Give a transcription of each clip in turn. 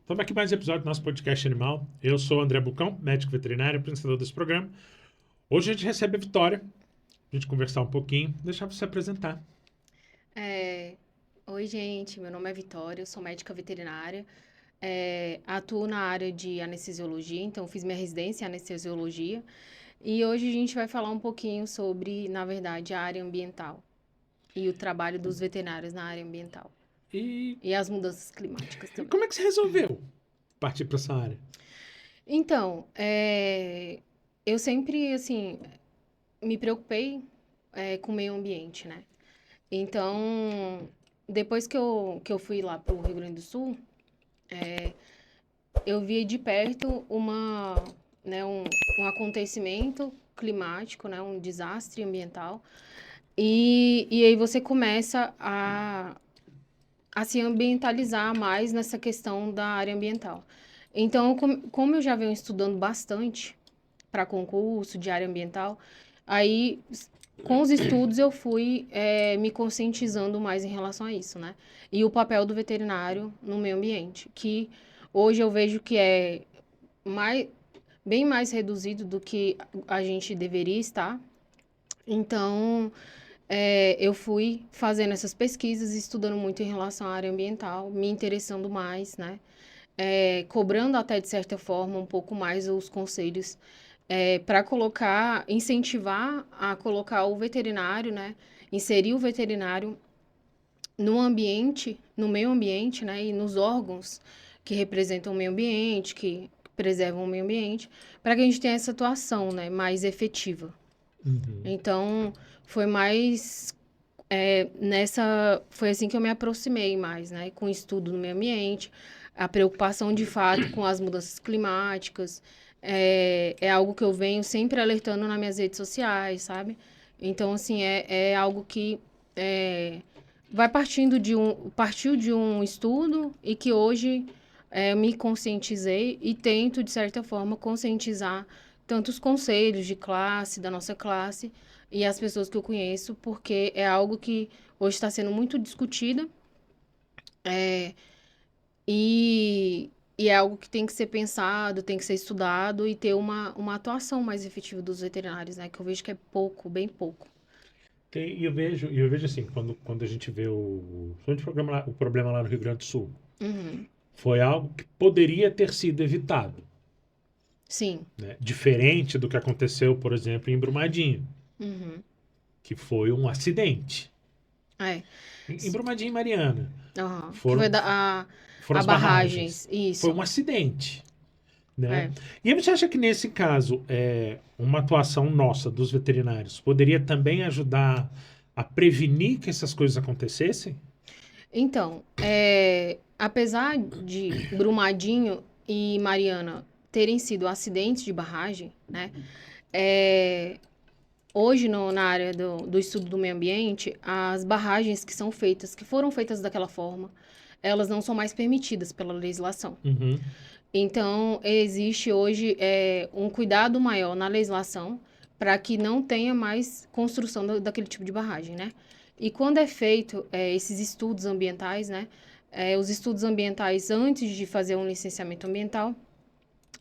Estamos aqui mais um episódio do nosso podcast Animal. Eu sou o André Bucão, médico veterinário, apresentador desse programa. Hoje a gente recebe a Vitória, a gente conversar um pouquinho, deixar você apresentar. Oi, gente. Meu nome é Vitória, eu sou médica veterinária. Atuo na área de anestesiologia, então fiz minha residência em anestesiologia. E hoje a gente vai falar um pouquinho sobre, na verdade, a área ambiental e o trabalho dos veterinários na área ambiental. E E as mudanças climáticas também. como é que você resolveu partir para essa área? Então, eu sempre, assim, me preocupei, com o meio ambiente, né? Então, depois que eu fui lá para o Rio Grande do Sul, eu vi de perto um acontecimento climático, né, um desastre ambiental. E aí você começa a se ambientalizar mais nessa questão da área ambiental. Então, como eu já venho estudando bastante para concurso de área ambiental, aí com os estudos eu fui me conscientizando mais em relação a isso, né? E o papel do veterinário no meio ambiente, que hoje eu vejo que é mais, bem mais reduzido do que a gente deveria estar. Então, eu fui fazendo essas pesquisas, estudando muito em relação à área ambiental, me interessando mais, né? Cobrando até de certa forma um pouco mais os conselhos para incentivar a colocar o veterinário, né? Inserir o veterinário no ambiente, no meio ambiente, né? E nos órgãos que representam o meio ambiente, que preservam o meio ambiente, para que a gente tenha essa atuação, né? Mais efetiva. Uhum. Então, foi mais foi assim que eu me aproximei mais, né? Com o estudo no meio ambiente, a preocupação de fato com as mudanças climáticas. É algo que eu venho sempre alertando nas minhas redes sociais, sabe? Então, assim, é algo que é, partiu de um estudo e que hoje eu me conscientizei e tento, de certa forma, conscientizar tanto os conselhos de classe, da nossa classe, e as pessoas que eu conheço, porque é algo que hoje está sendo muito discutido é, e é algo que tem que ser pensado, tem que ser estudado e ter uma atuação mais efetiva dos veterinários, né? Que eu vejo que é pouco, bem pouco. E eu vejo assim, quando a gente vê principalmente o problema lá no Rio Grande do Sul, Uhum. foi algo que poderia ter sido evitado, Sim. né? Diferente do que aconteceu, por exemplo, em Brumadinho, Uhum. que foi um acidente. É. Em Brumadinho e Mariana, Aham. Que foi foram, foram a as barragens. barragens. Foi Isso. um acidente, né? É. E aí você acha que nesse caso, uma atuação nossa, dos veterinários, poderia também ajudar a prevenir que essas coisas acontecessem? Então, apesar de Brumadinho e Mariana terem sido acidentes de barragem, né? É, hoje, na área do estudo do meio ambiente, as barragens que foram feitas daquela forma, elas não são mais permitidas pela legislação. Uhum. Então, existe hoje um cuidado maior na legislação para que não tenha mais construção daquele tipo de barragem, né? E quando é feito esses estudos ambientais, né? Os estudos ambientais, antes de fazer um licenciamento ambiental,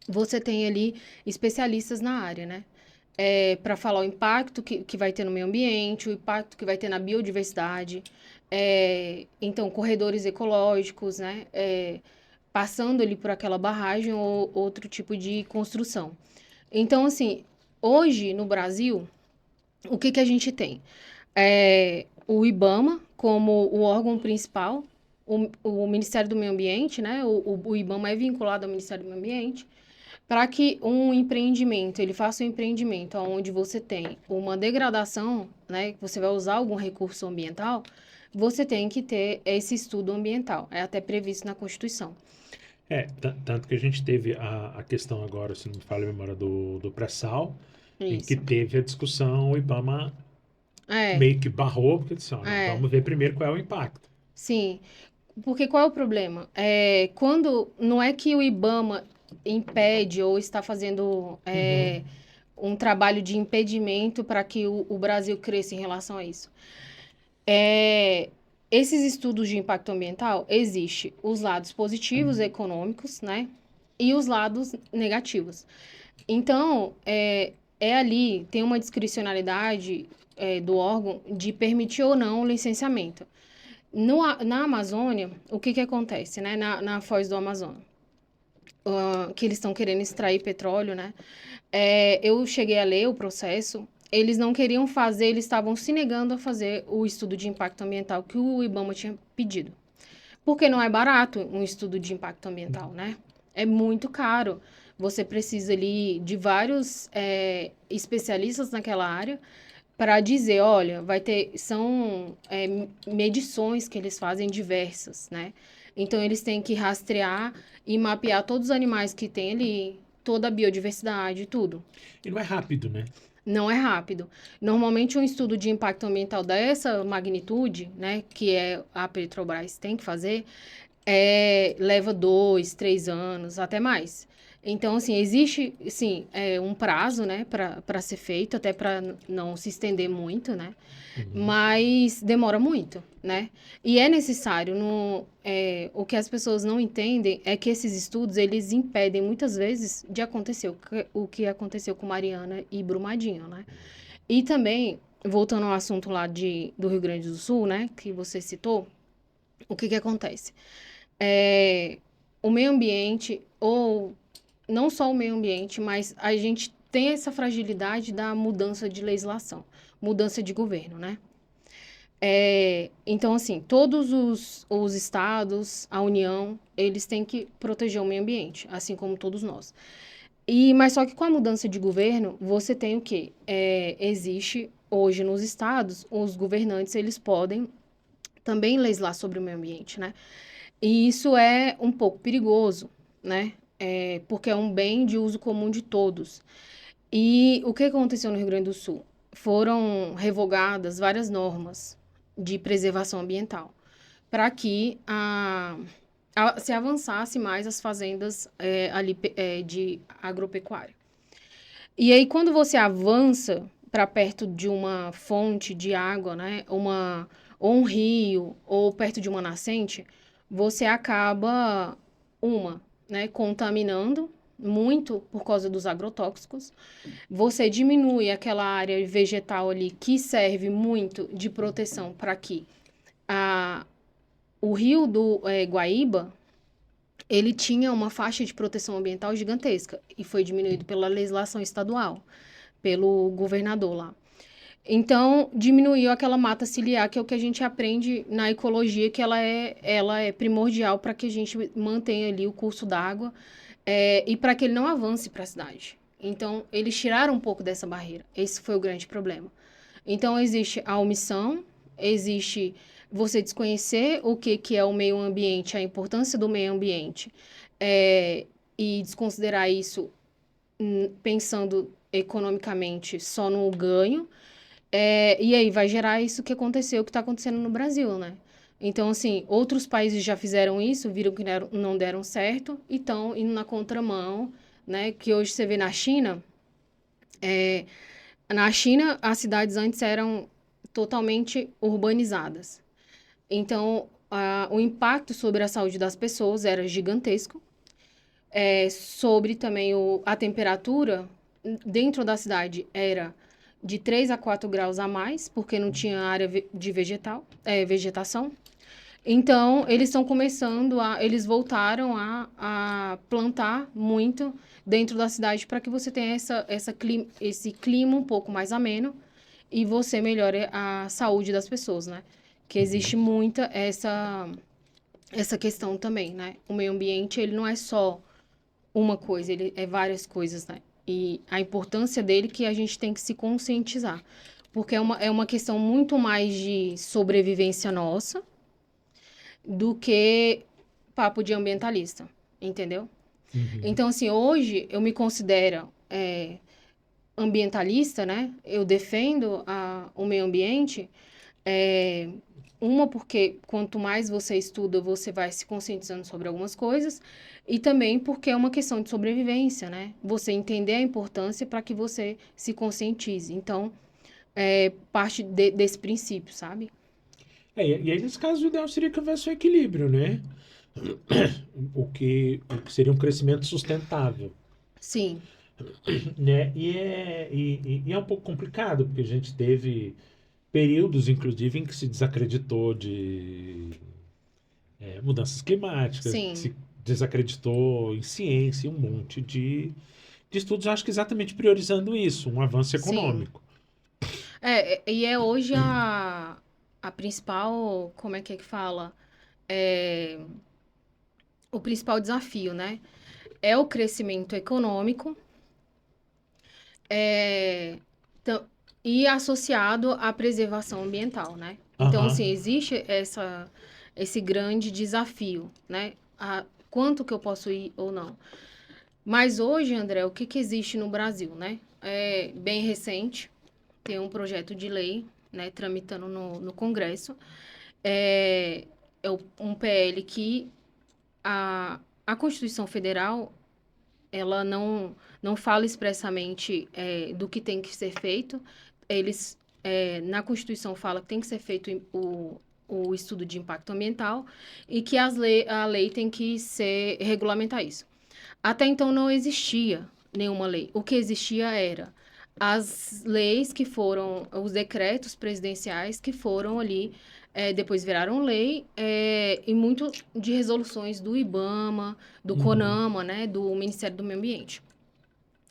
você tem ali especialistas na área, né? Para falar o impacto que vai ter no meio ambiente, o impacto que vai ter na biodiversidade, então, corredores ecológicos, né? Passando ali por aquela barragem ou outro tipo de construção. Então, assim, hoje no Brasil, o que a gente tem? O IBAMA como o órgão principal, o Ministério do Meio Ambiente, né? O IBAMA é vinculado ao Ministério do Meio Ambiente, para que um empreendimento, ele faça um empreendimento onde você tem uma degradação, né, que você vai usar algum recurso ambiental, você tem que ter esse estudo ambiental. É até previsto na Constituição. Tanto que a gente teve a questão agora, se não me falha a memória, do pré-sal, em que Isso. teve a discussão, o IBAMA É, meio que barrou, porque disse, ó, não, é, vamos ver primeiro qual é o impacto. sim. Porque qual é o problema? Quando não é que o IBAMA impede ou está fazendo Uhum. um trabalho de impedimento para que o Brasil cresça em relação a isso. É, esses estudos de impacto ambiental, existem os lados positivos, econômicos, né? E os lados negativos. Então, ali, tem uma discricionalidade do órgão de permitir ou não o licenciamento. Na Amazônia, o que acontece, né? Na Foz do Amazonas, que eles estão querendo extrair petróleo, né? Eu cheguei a ler o processo, eles não queriam fazer, eles estavam se negando a fazer o estudo de impacto ambiental que o IBAMA tinha pedido. Porque não é barato um estudo de impacto ambiental, né? É muito caro. Você precisa ali de vários especialistas naquela área para dizer, olha, são medições que eles fazem diversas, né? Então, eles têm que rastrear e mapear todos os animais que tem ali, toda a biodiversidade, tudo. E não é rápido, né? Não é rápido. Normalmente, um estudo de impacto ambiental dessa magnitude, né, que a Petrobras tem que fazer, leva 2, 3 anos, até mais. Então, assim, existe, sim, um prazo, né, para ser feito, até para não se estender muito, né? Mas demora muito, né? E é necessário. O que as pessoas não entendem é que esses estudos, eles impedem, muitas vezes, de acontecer o que aconteceu com Mariana e Brumadinho, né? E também, voltando ao assunto lá do Rio Grande do Sul, né, que você citou, o que acontece? O meio ambiente, ou não só o meio ambiente, mas a gente tem essa fragilidade da mudança de legislação, mudança de governo, né? Então, assim, todos os estados, a União, eles têm que proteger o meio ambiente, assim como todos nós. Mas só que com a mudança de governo, você tem o quê? Existe, hoje nos estados, os governantes, eles podem também legislar sobre o meio ambiente, né? E isso é um pouco perigoso, né? Porque é um bem de uso comum de todos. E o que aconteceu no Rio Grande do Sul? Foram revogadas várias normas de preservação ambiental para que se avançasse mais as fazendas ali de agropecuária. E aí, quando você avança para perto de uma fonte de água, né, ou um rio, ou perto de uma nascente, você acaba, né, contaminando muito por causa dos agrotóxicos. Você diminui aquela área vegetal ali que serve muito de proteção para que o rio do Guaíba, ele tinha uma faixa de proteção ambiental gigantesca e foi diminuído pela legislação estadual, pelo governador lá. Então, diminuiu aquela mata ciliar, que é o que a gente aprende na ecologia, que ela é primordial para que a gente mantenha ali o curso d'água e para que ele não avance para a cidade. Então, eles tiraram um pouco dessa barreira. Esse foi o grande problema. Então, existe a omissão, existe você desconhecer o que é o meio ambiente, a importância do meio ambiente, e desconsiderar isso pensando economicamente só no ganho, e aí vai gerar isso que aconteceu, que está acontecendo no Brasil, né? Então, assim, outros países já fizeram isso, viram que não deram certo e estão indo na contramão, né? Que hoje você vê na China, as cidades antes eram totalmente urbanizadas. Então, o impacto sobre a saúde das pessoas era gigantesco. Sobre também a temperatura dentro da cidade era de 3 a 4 graus a mais, porque não tinha área de vegetação. Então, eles voltaram a plantar muito dentro da cidade para que você tenha esse clima um pouco mais ameno e você melhore a saúde das pessoas, né? Que existe muita essa questão também, né? O meio ambiente, ele não é só uma coisa, ele é várias coisas, né? E a importância dele que a gente tem que se conscientizar. Porque é uma questão muito mais de sobrevivência nossa do que papo de ambientalista, entendeu? Então, assim, hoje eu me considero ambientalista, né? Eu defendo o meio ambiente, porque quanto mais você estuda, você vai se conscientizando sobre algumas coisas, e também porque é uma questão de sobrevivência, né? Você entender a importância para que você se conscientize. Então, parte desse princípio, sabe? E aí, nesse caso, o ideal seria que houvesse um equilíbrio, né? O que seria um crescimento sustentável, Sim, né? E é um pouco complicado, porque a gente teve períodos, inclusive, em que se desacreditou de mudanças climáticas, que sim, se desacreditou em ciência, um monte de estudos, acho que exatamente priorizando isso, um avanço sim. econômico. E é hoje a principal, como é que fala? É, o principal desafio, né? É o crescimento econômico, é, tam- e associado à preservação ambiental, né? Então, Aham. assim, existe esse grande desafio, né? Quanto que eu posso ir ou não. Mas hoje, André, o que que existe no Brasil, né? É bem recente, tem um projeto de lei, né, tramitando no Congresso. É, um PL que a Constituição Federal, ela não fala expressamente do que tem que ser feito. Na Constituição fala que tem que ser feito o estudo de impacto ambiental e que a lei tem que regulamentar isso. Até então não existia nenhuma lei. O que existia era as leis que foram, os decretos presidenciais que foram ali, depois viraram lei, e muito de resoluções do IBAMA, do Uhum. CONAMA, né, do Ministério do Meio Ambiente.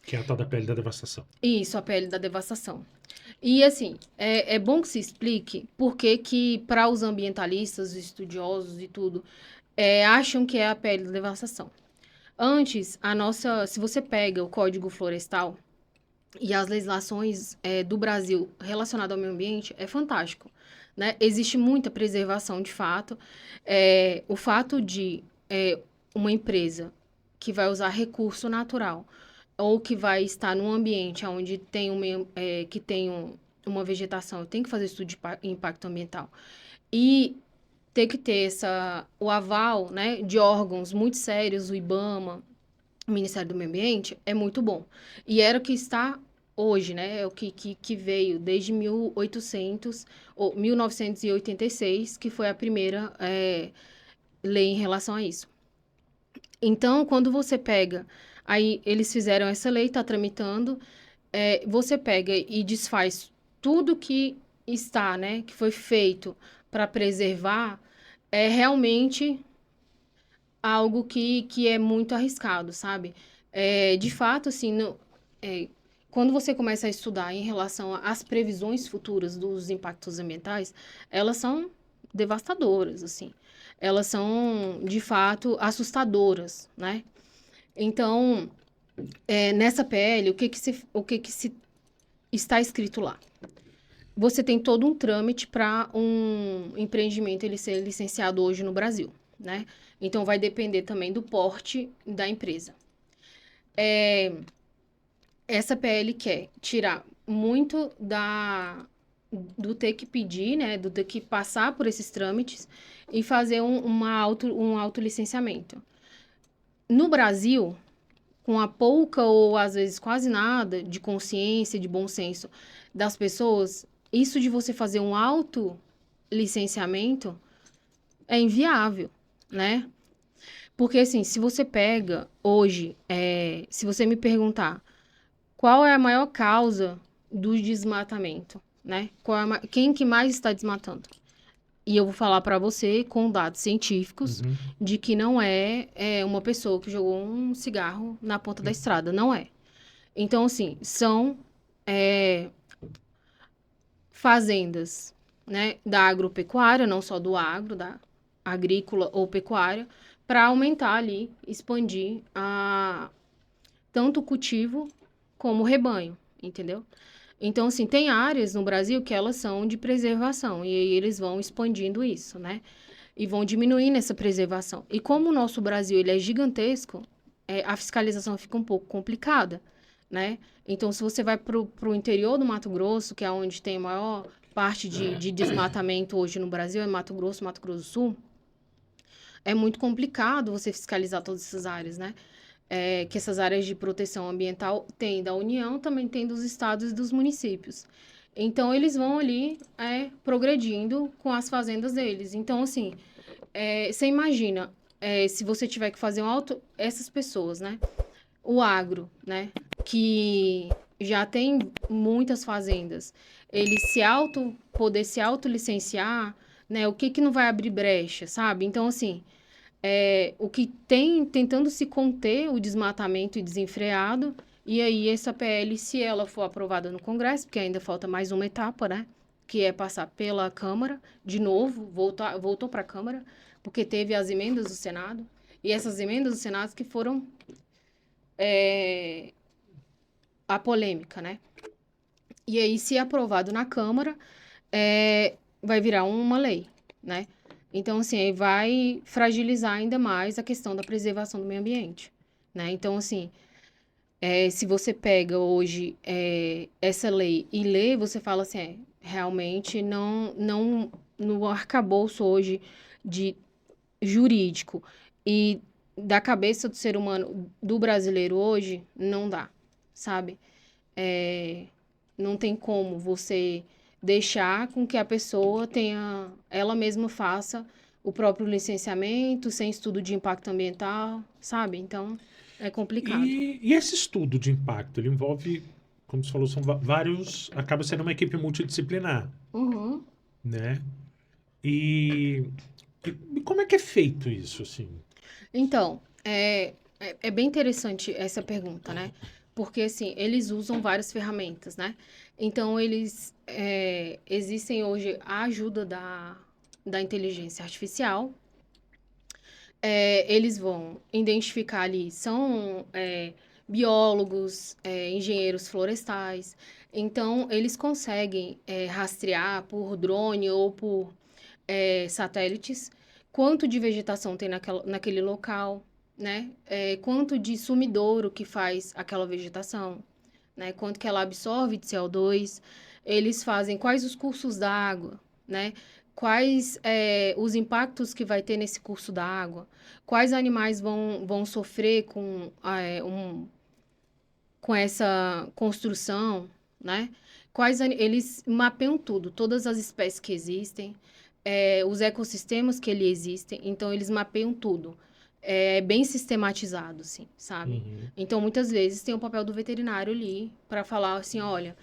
Que é a tal da pele da devastação. Isso, a pele da devastação. E assim, é bom que se explique por que que, para os ambientalistas, os estudiosos e tudo, acham que é a pele da devastação. Antes, se você pega o Código Florestal e as legislações do Brasil relacionadas ao meio ambiente, é fantástico, né? Existe muita preservação de fato. O fato de uma empresa que vai usar recurso natural ou que vai estar num ambiente onde tem uma vegetação, tem que fazer estudo de impacto ambiental. E ter que ter o aval, né, de órgãos muito sérios, o IBAMA, o Ministério do Meio Ambiente, é muito bom. E era o que está hoje, né? É o que veio desde 1986, que foi a primeira lei em relação a isso. Então, quando você pega, aí eles fizeram essa lei, está tramitando, você pega e desfaz tudo que está, né, que foi feito para preservar, é realmente algo que é muito arriscado, sabe? De fato, assim, quando você começa a estudar em relação às previsões futuras dos impactos ambientais, elas são devastadoras, assim. Elas são, de fato, assustadoras, né? Então, nessa PL, o que que se está escrito lá? Você tem todo um trâmite para um empreendimento ele ser licenciado hoje no Brasil, né? Então, vai depender também do porte da empresa. Essa PL quer tirar muito do ter que pedir, né? Do ter que passar por esses trâmites e fazer um autolicenciamento. No Brasil, com a pouca ou às vezes quase nada de consciência, de bom senso das pessoas, isso de você fazer um autolicenciamento é inviável, né? Porque assim, se você pega hoje, se você me perguntar qual é a maior causa do desmatamento, né? Quem que mais está desmatando? E eu vou falar para você com dados científicos Uhum. de que não é uma pessoa que jogou um cigarro na ponta da estrada, não é. Então, assim, são fazendas, né, da agropecuária, não só do agro, da agrícola ou pecuária, para aumentar ali, expandir tanto o cultivo como o rebanho, entendeu? Então, assim, tem áreas no Brasil que elas são de preservação, e aí eles vão expandindo isso, né? E vão diminuindo essa preservação. E como o nosso Brasil ele é gigantesco, a fiscalização fica um pouco complicada, né? Então, se você vai para o interior do Mato Grosso, que é onde tem a maior parte de desmatamento hoje no Brasil, é Mato Grosso do Sul, é muito complicado você fiscalizar todas essas áreas, né? Que essas áreas de proteção ambiental tem da União, também tem dos estados e dos municípios. Então, eles vão ali progredindo com as fazendas deles. Então, assim, você imagina, se você tiver que fazer essas pessoas, né? O agro, né? Que já tem muitas fazendas, ele poder se autolicenciar, né? O que que não vai abrir brecha, sabe? Então, assim, o que tem tentando se conter o desmatamento e desenfreado, e aí essa PL, se ela for aprovada no Congresso, porque ainda falta mais uma etapa, né? Que é passar pela Câmara, de novo, voltou para a Câmara, porque teve as emendas do Senado, e essas emendas do Senado que foram a polêmica, né? E aí, se aprovado na Câmara, vai virar uma lei, né? Então, assim, aí vai fragilizar ainda mais a questão da preservação do meio ambiente, né? Então, assim, se você pega hoje essa lei e lê, você fala assim, realmente não, no arcabouço hoje de jurídico e da cabeça do ser humano, do brasileiro hoje, não dá, sabe? Não tem como você deixar com que a pessoa ela mesma faça o próprio licenciamento, sem estudo de impacto ambiental, sabe? Então, é complicado. E esse estudo de impacto, ele envolve, como você falou, são vários. Acaba sendo uma equipe multidisciplinar, Uhum. né? E, e como é que é feito isso, assim? Então, é bem interessante essa pergunta, né? Porque, assim, eles usam várias ferramentas, né? Então, existem hoje a ajuda da inteligência artificial. Eles vão identificar ali, são biólogos, engenheiros florestais. Então, eles conseguem rastrear por drone ou por satélites quanto de vegetação tem naquele local, né? Quanto de sumidouro que faz aquela vegetação, né? Quanto que ela absorve de CO2. Eles fazem quais os cursos da água, né? Quais os impactos que vai ter nesse curso da água, quais animais vão sofrer com essa construção, né? Eles mapeiam tudo, todas as espécies que existem, os ecossistemas que ali existem, então eles mapeiam tudo. É bem sistematizado, assim, sabe? Uhum. Então, muitas vezes tem o papel do veterinário ali para falar assim, olha,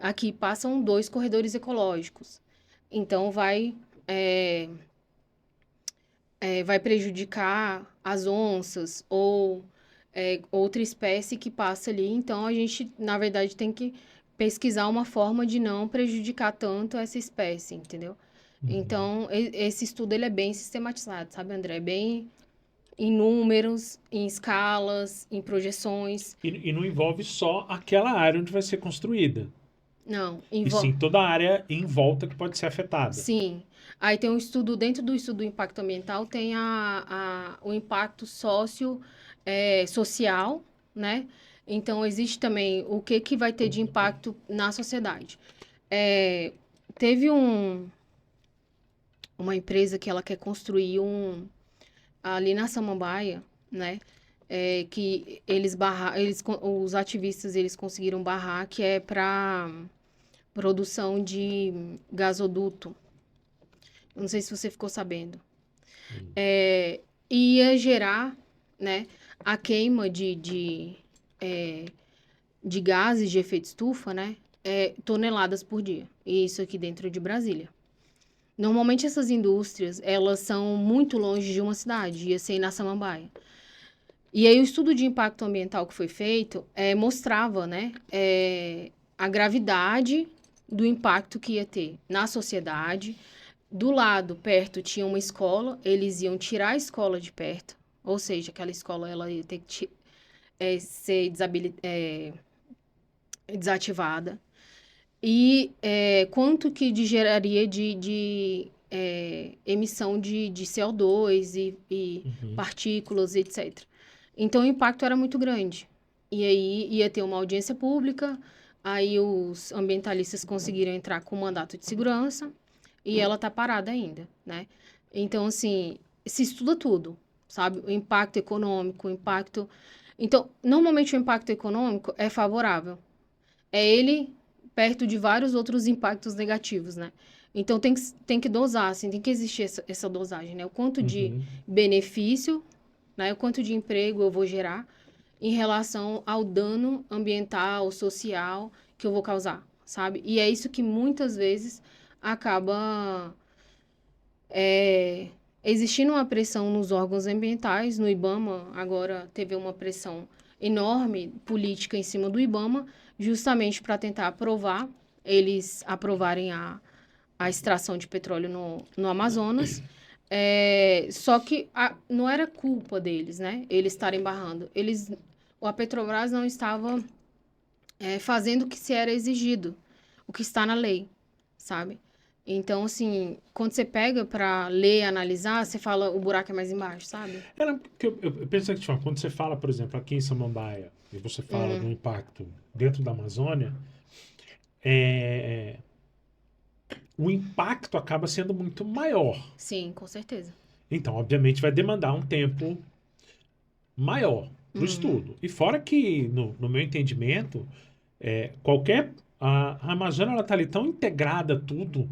aqui passam 2 corredores ecológicos, então vai prejudicar as onças ou outra espécie que passa ali. Então, a gente, na verdade, tem que pesquisar uma forma de não prejudicar tanto essa espécie, entendeu? Uhum. Então, esse estudo ele é bem sistematizado, sabe, André? É bem em números, em escalas, em projeções. E não envolve só aquela área onde vai ser construída. Não, E sim toda a área em volta que pode ser afetada. sim. Aí tem um estudo, dentro do estudo do impacto ambiental, tem o impacto social, né? Então, existe também o que vai ter de impacto na sociedade. É, teve uma empresa que ela quer construir ali na Samambaia, né? Que os ativistas, eles conseguiram barrar, que é para produção de gasoduto. Não sei se você ficou sabendo. Hum. Ia gerar, né, a queima de gases de efeito estufa, né, toneladas por dia. E isso aqui dentro de Brasília. Normalmente essas indústrias, elas são muito longe de uma cidade, ia ser na Samambaia. E aí o estudo de impacto ambiental que foi feito mostrava, né, a gravidade do impacto que ia ter na sociedade. Do lado, perto, tinha uma escola, eles iam tirar a escola de perto, ou seja, aquela escola ela ia ter que ser desativada. E quanto que geraria de emissão de CO2 e Uhum. partículas, etc. Então, o impacto era muito grande. E aí ia ter uma audiência pública, aí os ambientalistas conseguiram entrar com mandato de segurança, e ela tá parada ainda, né? Então, assim, se estuda tudo, sabe? O impacto econômico, o impacto... Então, normalmente o impacto econômico é favorável. É ele perto de vários outros impactos negativos, né? Então, tem que dosar, assim, tem que existir essa dosagem, né? O quanto de Uhum. benefício, né? O quanto de emprego eu vou gerar em relação ao dano ambiental, social que eu vou causar, sabe? E é isso que muitas vezes acaba existindo uma pressão nos órgãos ambientais, no IBAMA agora teve uma pressão enorme política em cima do IBAMA, justamente para tentar aprovar, eles aprovarem a extração de petróleo no Amazonas. Só que não era culpa deles, né? Eles estarem barrando. A Petrobras não estava fazendo o que se era exigido, o que está na lei, sabe? Então, assim, quando você pega para ler e analisar, você fala o buraco é mais embaixo, sabe? Era porque eu penso que, tipo, quando você fala, por exemplo, aqui em Samambaia, e você fala do impacto dentro da Amazônia, é, o impacto acaba sendo muito maior. Sim, com certeza. Então, obviamente, vai demandar um tempo maior para o estudo. E fora que, no meu entendimento, a Amazônia ela está ali tão integrada a tudo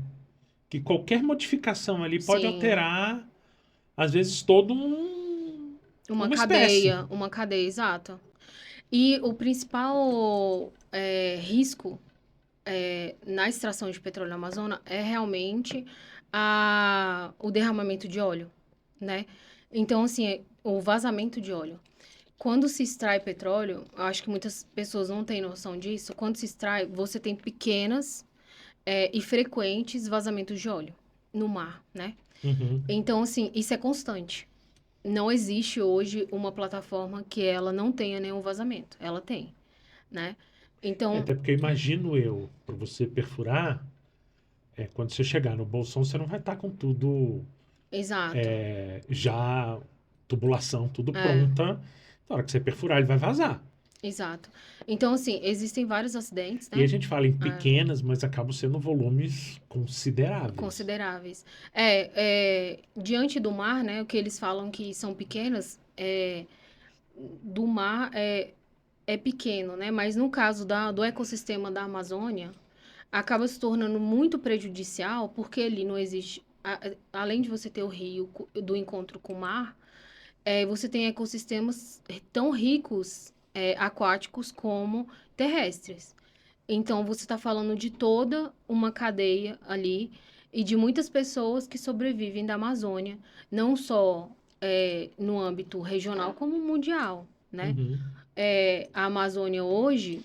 que qualquer modificação ali pode Sim, alterar, às vezes, todo uma espécie. uma cadeia, exato. E o principal risco na extração de petróleo na Amazônia é realmente o derramamento de óleo, né? Então, assim, o vazamento de óleo. Quando se extrai petróleo, eu acho que muitas pessoas não têm noção disso. Quando se extrai, você tem pequenas e frequentes vazamentos de óleo no mar, né? Uhum. Então, assim, isso é constante. Não existe hoje uma plataforma que ela não tenha nenhum vazamento. Ela tem, né? Então, Até porque imagino eu, para você perfurar, quando você chegar no bolsão, você não vai estar com tudo exato. já, tubulação, tudo É, pronta. Na hora que você perfurar, ele vai vazar. exato. Então, assim, existem vários acidentes, E a né? gente fala em É, pequenas, mas acabam sendo volumes consideráveis. consideráveis. Diante do mar, né? O que eles falam que são pequenas, do mar é pequeno, né? Mas no caso do ecossistema da Amazônia, acaba se tornando muito prejudicial, porque ali não existe. Além de você ter o rio do encontro com o mar, você tem ecossistemas tão ricos aquáticos como terrestres. Então, você está falando de toda uma cadeia ali e de muitas pessoas que sobrevivem da Amazônia, não só no âmbito regional, como mundial, né? Uhum. A Amazônia hoje,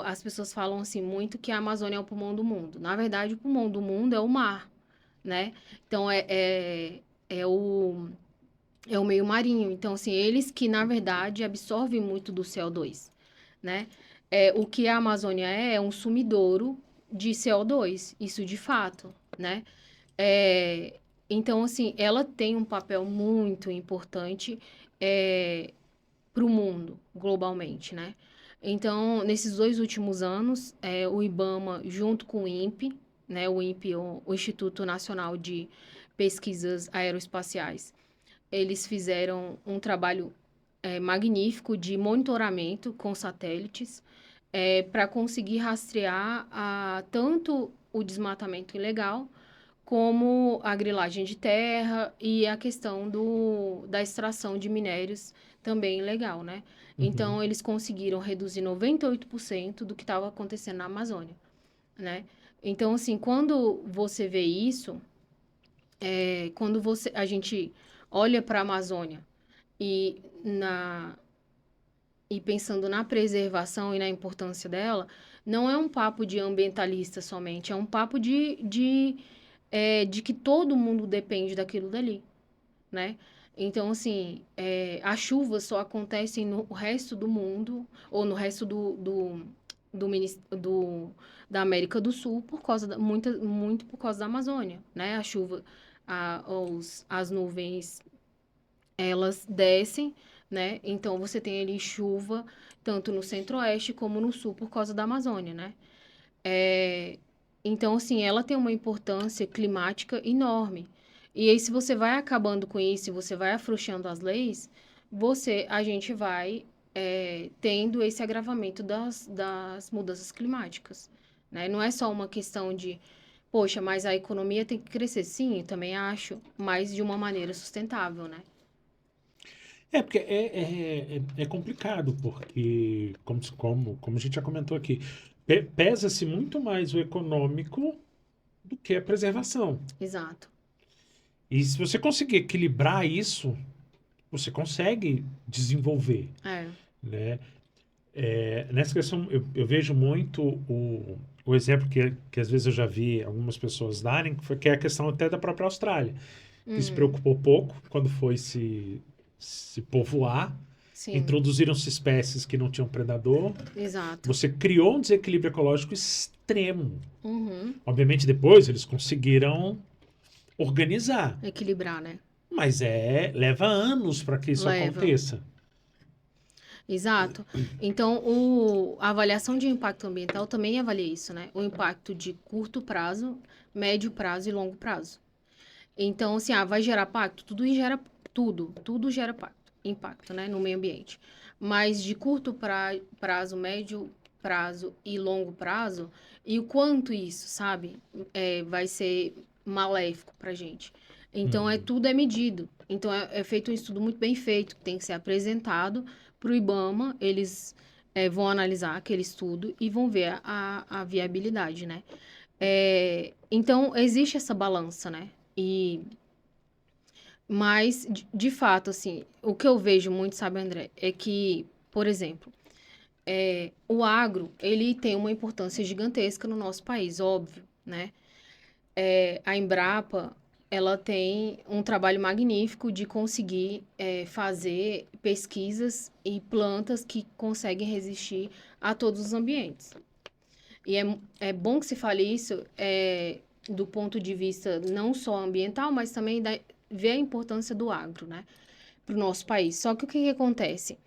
as pessoas falam assim muito que a Amazônia é o pulmão do mundo. Na verdade, o pulmão do mundo é o mar, né? Então, é o meio marinho. Então, assim, eles que, na verdade, absorvem muito do CO2, né? O que a Amazônia é um sumidouro de CO2, isso de fato, né? Então, assim, ela tem um papel muito importante para o mundo, globalmente, né? Então, nesses 2 últimos anos, o IBAMA, junto com o INPE, né? O INPE, o Instituto Nacional de Pesquisas Aeroespaciais, eles fizeram um trabalho magnífico de monitoramento com satélites para conseguir rastrear tanto o desmatamento ilegal como a grilagem de terra e a questão da extração de minérios também ilegal, né? Uhum. Então, eles conseguiram reduzir 98% do que estava acontecendo na Amazônia, né? Então, assim, quando você vê isso, quando a gente olha para a Amazônia e, e pensando na preservação e na importância dela, não é um papo de ambientalista somente, é um papo de que todo mundo depende daquilo dali, né? Então, assim, as chuvas só acontecem no resto do mundo, ou no resto da América do Sul, muito por causa da Amazônia, né? A chuva, as nuvens elas descem, né? Então você tem ali chuva tanto no centro-oeste como no sul por causa da Amazônia, né? É, então, assim, ela tem uma importância climática enorme. E aí, se você vai acabando com isso, se você vai afrouxando as leis, a gente vai tendo esse agravamento das mudanças climáticas, né? Não é só uma questão de, poxa, mas a economia tem que crescer. Sim, eu também acho, mas de uma maneira sustentável, né? Porque é complicado, porque, como a gente já comentou aqui, pesa-se muito mais o econômico do que a preservação. Exato. E se você conseguir equilibrar isso, você consegue desenvolver, né? Nessa questão, eu vejo muito o exemplo que às vezes eu já vi algumas pessoas darem, que é a questão até da própria Austrália, que se preocupou pouco quando foi se povoar, Sim, introduziram-se espécies que não tinham predador, exato. você criou um desequilíbrio ecológico extremo. Uhum. Obviamente, depois eles conseguiram organizar, Equilibrar, né? mas leva anos para que isso Leva. aconteça. Exato. Então, a avaliação de impacto ambiental também avalia isso, né? O impacto de curto prazo, médio prazo e longo prazo. Então, assim, vai gerar impacto? Tudo gera impacto, né, no meio ambiente. Mas de curto prazo, médio prazo e longo prazo, e o quanto isso, sabe, vai ser maléfico pra gente. Então, tudo é medido. Então, é feito um estudo muito bem feito, que tem que ser apresentado para o IBAMA, eles vão analisar aquele estudo e vão ver a viabilidade, né? Então, existe essa balança, né? Mas, de fato, assim, o que eu vejo muito, sabe, André, é que, por exemplo, o agro, ele tem uma importância gigantesca no nosso país, óbvio, né? A Embrapa, ela tem um trabalho magnífico de conseguir fazer pesquisas e plantas que conseguem resistir a todos os ambientes. E é bom que se fale isso do ponto de vista não só ambiental, mas também ver a importância do agro, né, para o nosso país. Só que o que acontece?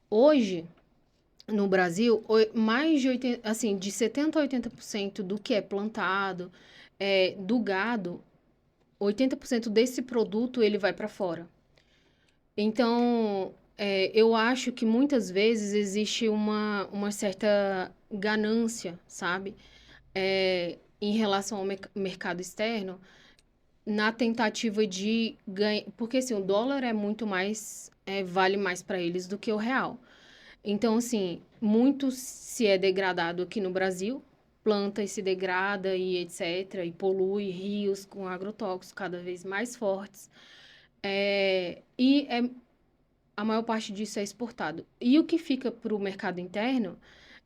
Hoje, no Brasil, mais de 80, assim, de 70% a 80% do que é plantado, do gado, 80% desse produto ele vai para fora. Então, eu acho que muitas vezes existe uma certa ganância, sabe? Em relação ao mercado externo, na tentativa de ganhar. Porque assim, o dólar é muito mais. Vale mais para eles do que o real. Então, assim, muito se é degradado aqui no Brasil, planta e se degrada e etc., e polui rios com agrotóxicos cada vez mais fortes. A maior parte disso é exportado. E o que fica para o mercado interno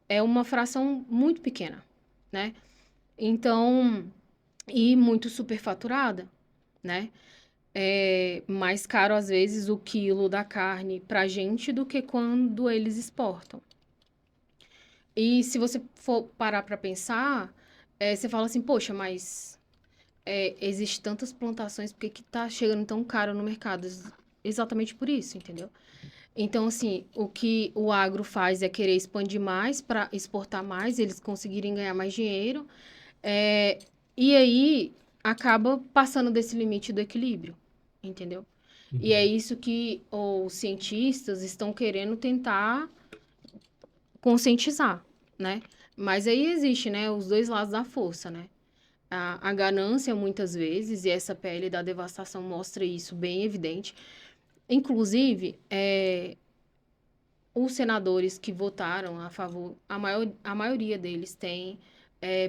é uma fração muito pequena, né? Então, e muito superfaturada, né? É mais caro, às vezes, o quilo da carne para a gente do que quando eles exportam. E se você for parar para pensar, você fala assim, poxa, mas existe tantas plantações, por que tá chegando tão caro no mercado? Exatamente por isso, entendeu? Então, assim, o que o agro faz é querer expandir mais para exportar mais, eles conseguirem ganhar mais dinheiro, e aí acaba passando desse limite do equilíbrio, entendeu? E é isso que os cientistas estão querendo tentar conscientizar, né? Mas aí existe, né, os dois lados da força, né? A ganância, muitas vezes, e essa pele da devastação mostra isso bem evidente. Inclusive, os senadores que votaram a favor, a maioria deles tem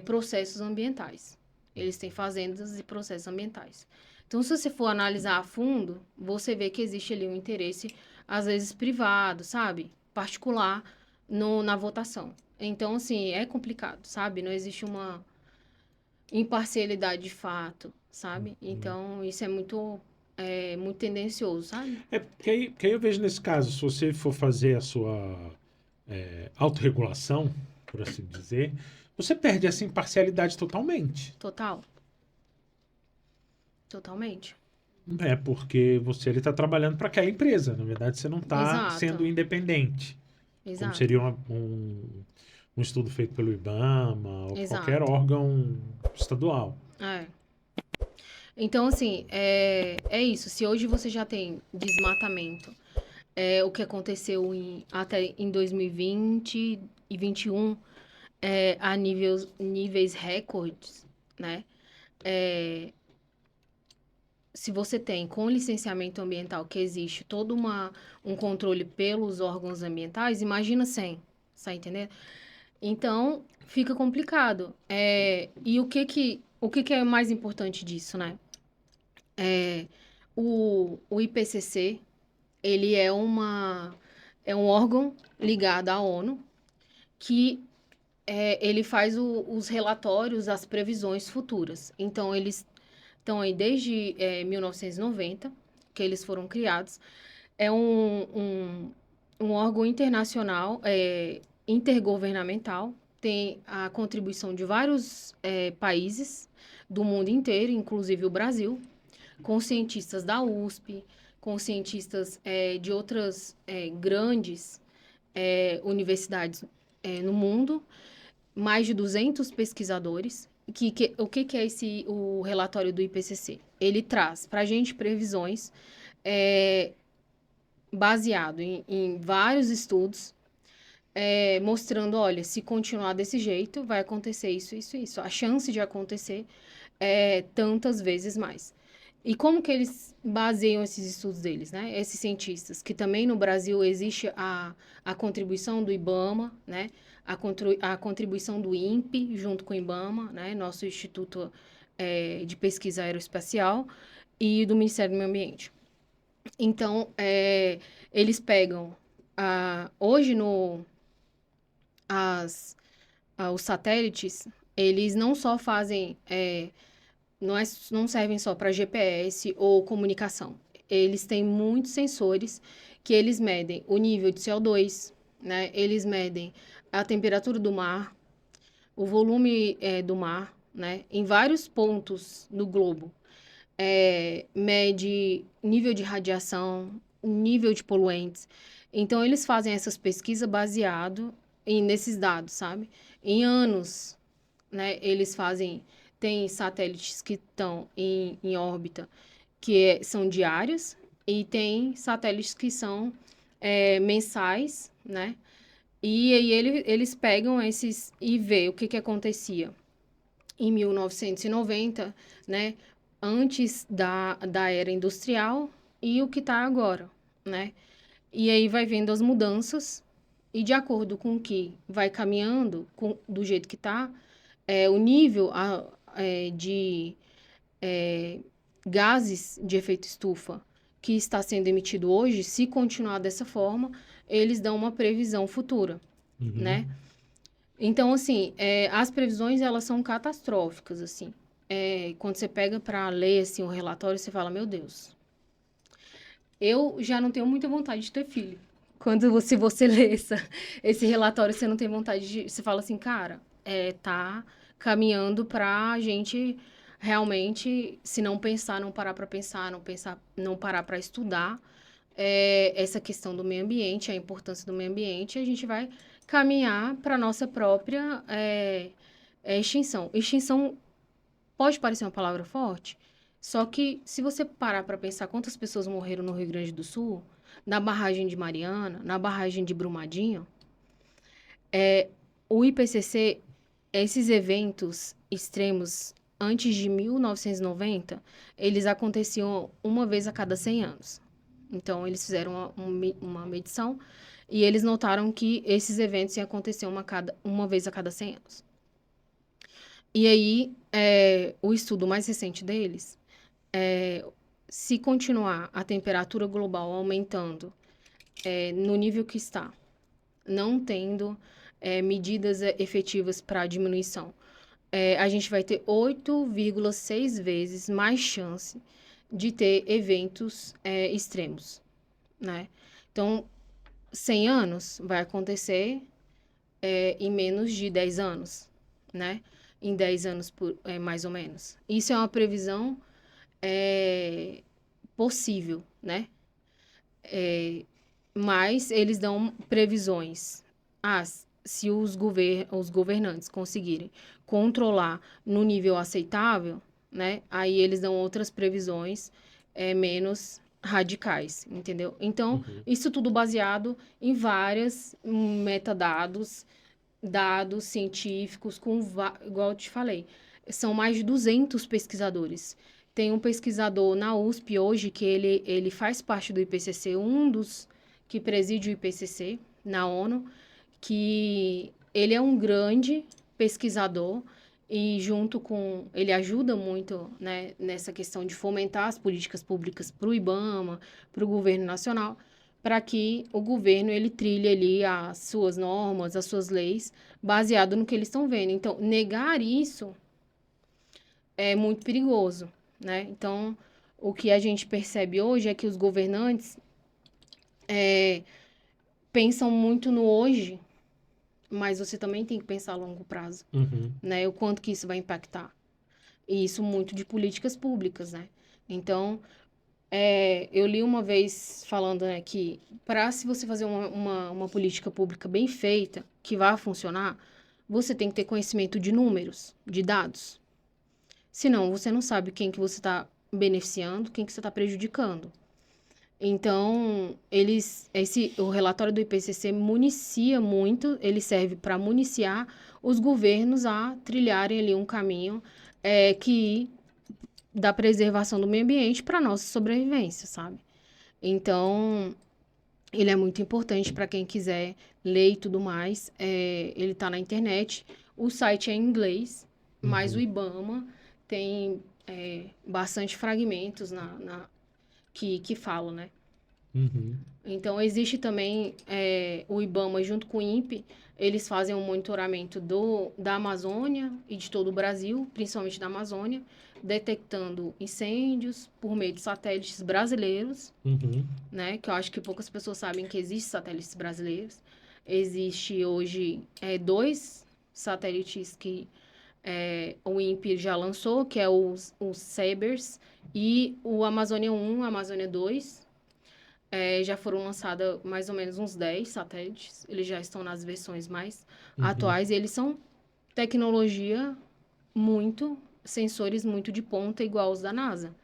processos ambientais. Eles têm fazendas e processos ambientais. Então, se você for analisar a fundo, você vê que existe ali um interesse, às vezes, privado, sabe? Particular, na votação. Então, assim, é complicado, sabe? Não existe uma imparcialidade de fato, sabe? Então, isso é muito tendencioso, sabe? Porque aí eu vejo nesse caso, se você for fazer a sua autorregulação, por assim dizer, você perde essa imparcialidade totalmente. Total. Totalmente. Porque você ele está trabalhando para aquela empresa. Na verdade, você não está Exato. sendo independente. Como Exato. seria um estudo feito pelo IBAMA ou Exato. qualquer órgão estadual. Então, assim, é isso. Se hoje você já tem desmatamento o que aconteceu até em 2020 e 2021, a níveis recordes, né? É, se você tem, com o licenciamento ambiental, que existe todo um controle pelos órgãos ambientais, imagina sem, tá entendendo? Então, fica complicado. E o que é mais importante disso, né? O IPCC, ele é um órgão ligado à ONU que ele faz os relatórios, as previsões futuras. Então, eles estão aí desde 1990, que eles foram criados. É um órgão internacional, intergovernamental, tem a contribuição de vários países do mundo inteiro, inclusive o Brasil, com cientistas da USP, com cientistas de outras grandes universidades no mundo, mais de 200 pesquisadores. O que é o relatório do IPCC? Ele traz para a gente previsões baseado em vários estudos, mostrando, olha, se continuar desse jeito, vai acontecer isso, isso, isso. A chance de acontecer é tantas vezes mais. E como que eles baseiam esses estudos deles, né? Esses cientistas, que também no Brasil existe a contribuição do IBAMA, né? A contribuição do INPE, junto com o IBAMA, né? Nosso Instituto de Pesquisa Aeroespacial, e do Ministério do Meio Ambiente. Então, eles pegam, hoje os satélites, eles não só fazem, não servem só para GPS ou comunicação. Eles têm muitos sensores que eles medem o nível de CO2, né? Eles medem a temperatura do mar, o volume do mar, né? Em vários pontos do globo. Mede nível de radiação, nível de poluentes. Então, eles fazem essas pesquisas baseado nesses dados, sabe? Em anos, né? Eles fazem... Tem satélites que estão em órbita, que são diários, e tem satélites que são mensais, né? E aí eles pegam esses e vê o que acontecia em 1990, né? Antes da era industrial e o que está agora, né? E aí vai vendo as mudanças e de acordo com o que vai caminhando do jeito que está, o nível de gases de efeito estufa que está sendo emitido hoje, se continuar dessa forma, eles dão uma previsão futura, né? Então, assim, as previsões, elas são catastróficas, assim. Quando você pega para ler, assim, o relatório, você fala, meu Deus, eu já não tenho muita vontade de ter filho. Se você lê esse relatório, você não tem vontade de... Você fala assim, cara, tá caminhando pra gente realmente, se não pensar, não parar para pensar, não parar para estudar essa questão do meio ambiente, a importância do meio ambiente, a gente vai caminhar para nossa própria extinção. Extinção pode parecer uma palavra forte, só que se você parar para pensar quantas pessoas morreram no Rio Grande do Sul, na barragem de Mariana, na barragem de Brumadinho, o IPCC, esses eventos extremos antes de 1990, eles aconteciam uma vez a cada 100 anos. Então, eles fizeram uma medição e eles notaram que esses eventos iam acontecer uma vez a cada 100 anos. E aí, o estudo mais recente deles, se continuar a temperatura global aumentando no nível que está, não tendo medidas efetivas para diminuição, a gente vai ter 8,6 vezes mais chance de ter eventos extremos, né? Então, 100 anos vai acontecer em menos de 10 anos, né? Em 10 anos, mais ou menos. Isso é uma previsão possível, né? Mas eles dão previsões. Se os governantes conseguirem controlar no nível aceitável, né? Aí eles dão outras previsões menos radicais, entendeu? Então, Uhum. isso tudo baseado em várias metadados, dados científicos, igual eu te falei, são mais de 200 pesquisadores. Tem um pesquisador na USP hoje que ele faz parte do IPCC, um dos que preside o IPCC na ONU, que ele é um grande pesquisador e junto com ele ajuda muito, né, nessa questão de fomentar as políticas públicas para o IBAMA, para o governo nacional, para que o governo ele trilhe ali as suas normas, as suas leis, baseado no que eles estão vendo. Então, negar isso é muito perigoso, né? Então, o que a gente percebe hoje é que os governantes pensam muito no hoje, mas você também tem que pensar a longo prazo, Uhum. né? O quanto que isso vai impactar. E isso muito de políticas públicas, né? Então, eu li uma vez falando, né, que para se você fazer uma política pública bem feita, que vá funcionar, você tem que ter conhecimento de números, de dados. Senão, você não sabe quem que você está beneficiando, quem que você está prejudicando. Então, o relatório do IPCC municia muito, ele serve para municiar os governos a trilharem ali um caminho que da preservação do meio ambiente para nossa sobrevivência, sabe? Então, ele é muito importante para quem quiser ler e tudo mais. Ele está na internet. O site é em inglês, mas o Uhum. IBAMA tem bastante fragmentos que falam, né? Uhum. Então, existe também o IBAMA junto com o INPE, eles fazem um monitoramento da Amazônia e de todo o Brasil, principalmente da Amazônia, detectando incêndios por meio de satélites brasileiros, Uhum. né? Que eu acho que poucas pessoas sabem que existem satélites brasileiros. Existe hoje 2 satélites que o INPE já lançou, que é os Cebers e o Amazônia 1, Amazônia 2. Já foram lançados mais ou menos uns 10 satélites. Eles já estão nas versões mais Uhum. atuais. E eles são tecnologia sensores muito de ponta, igual os da NASA.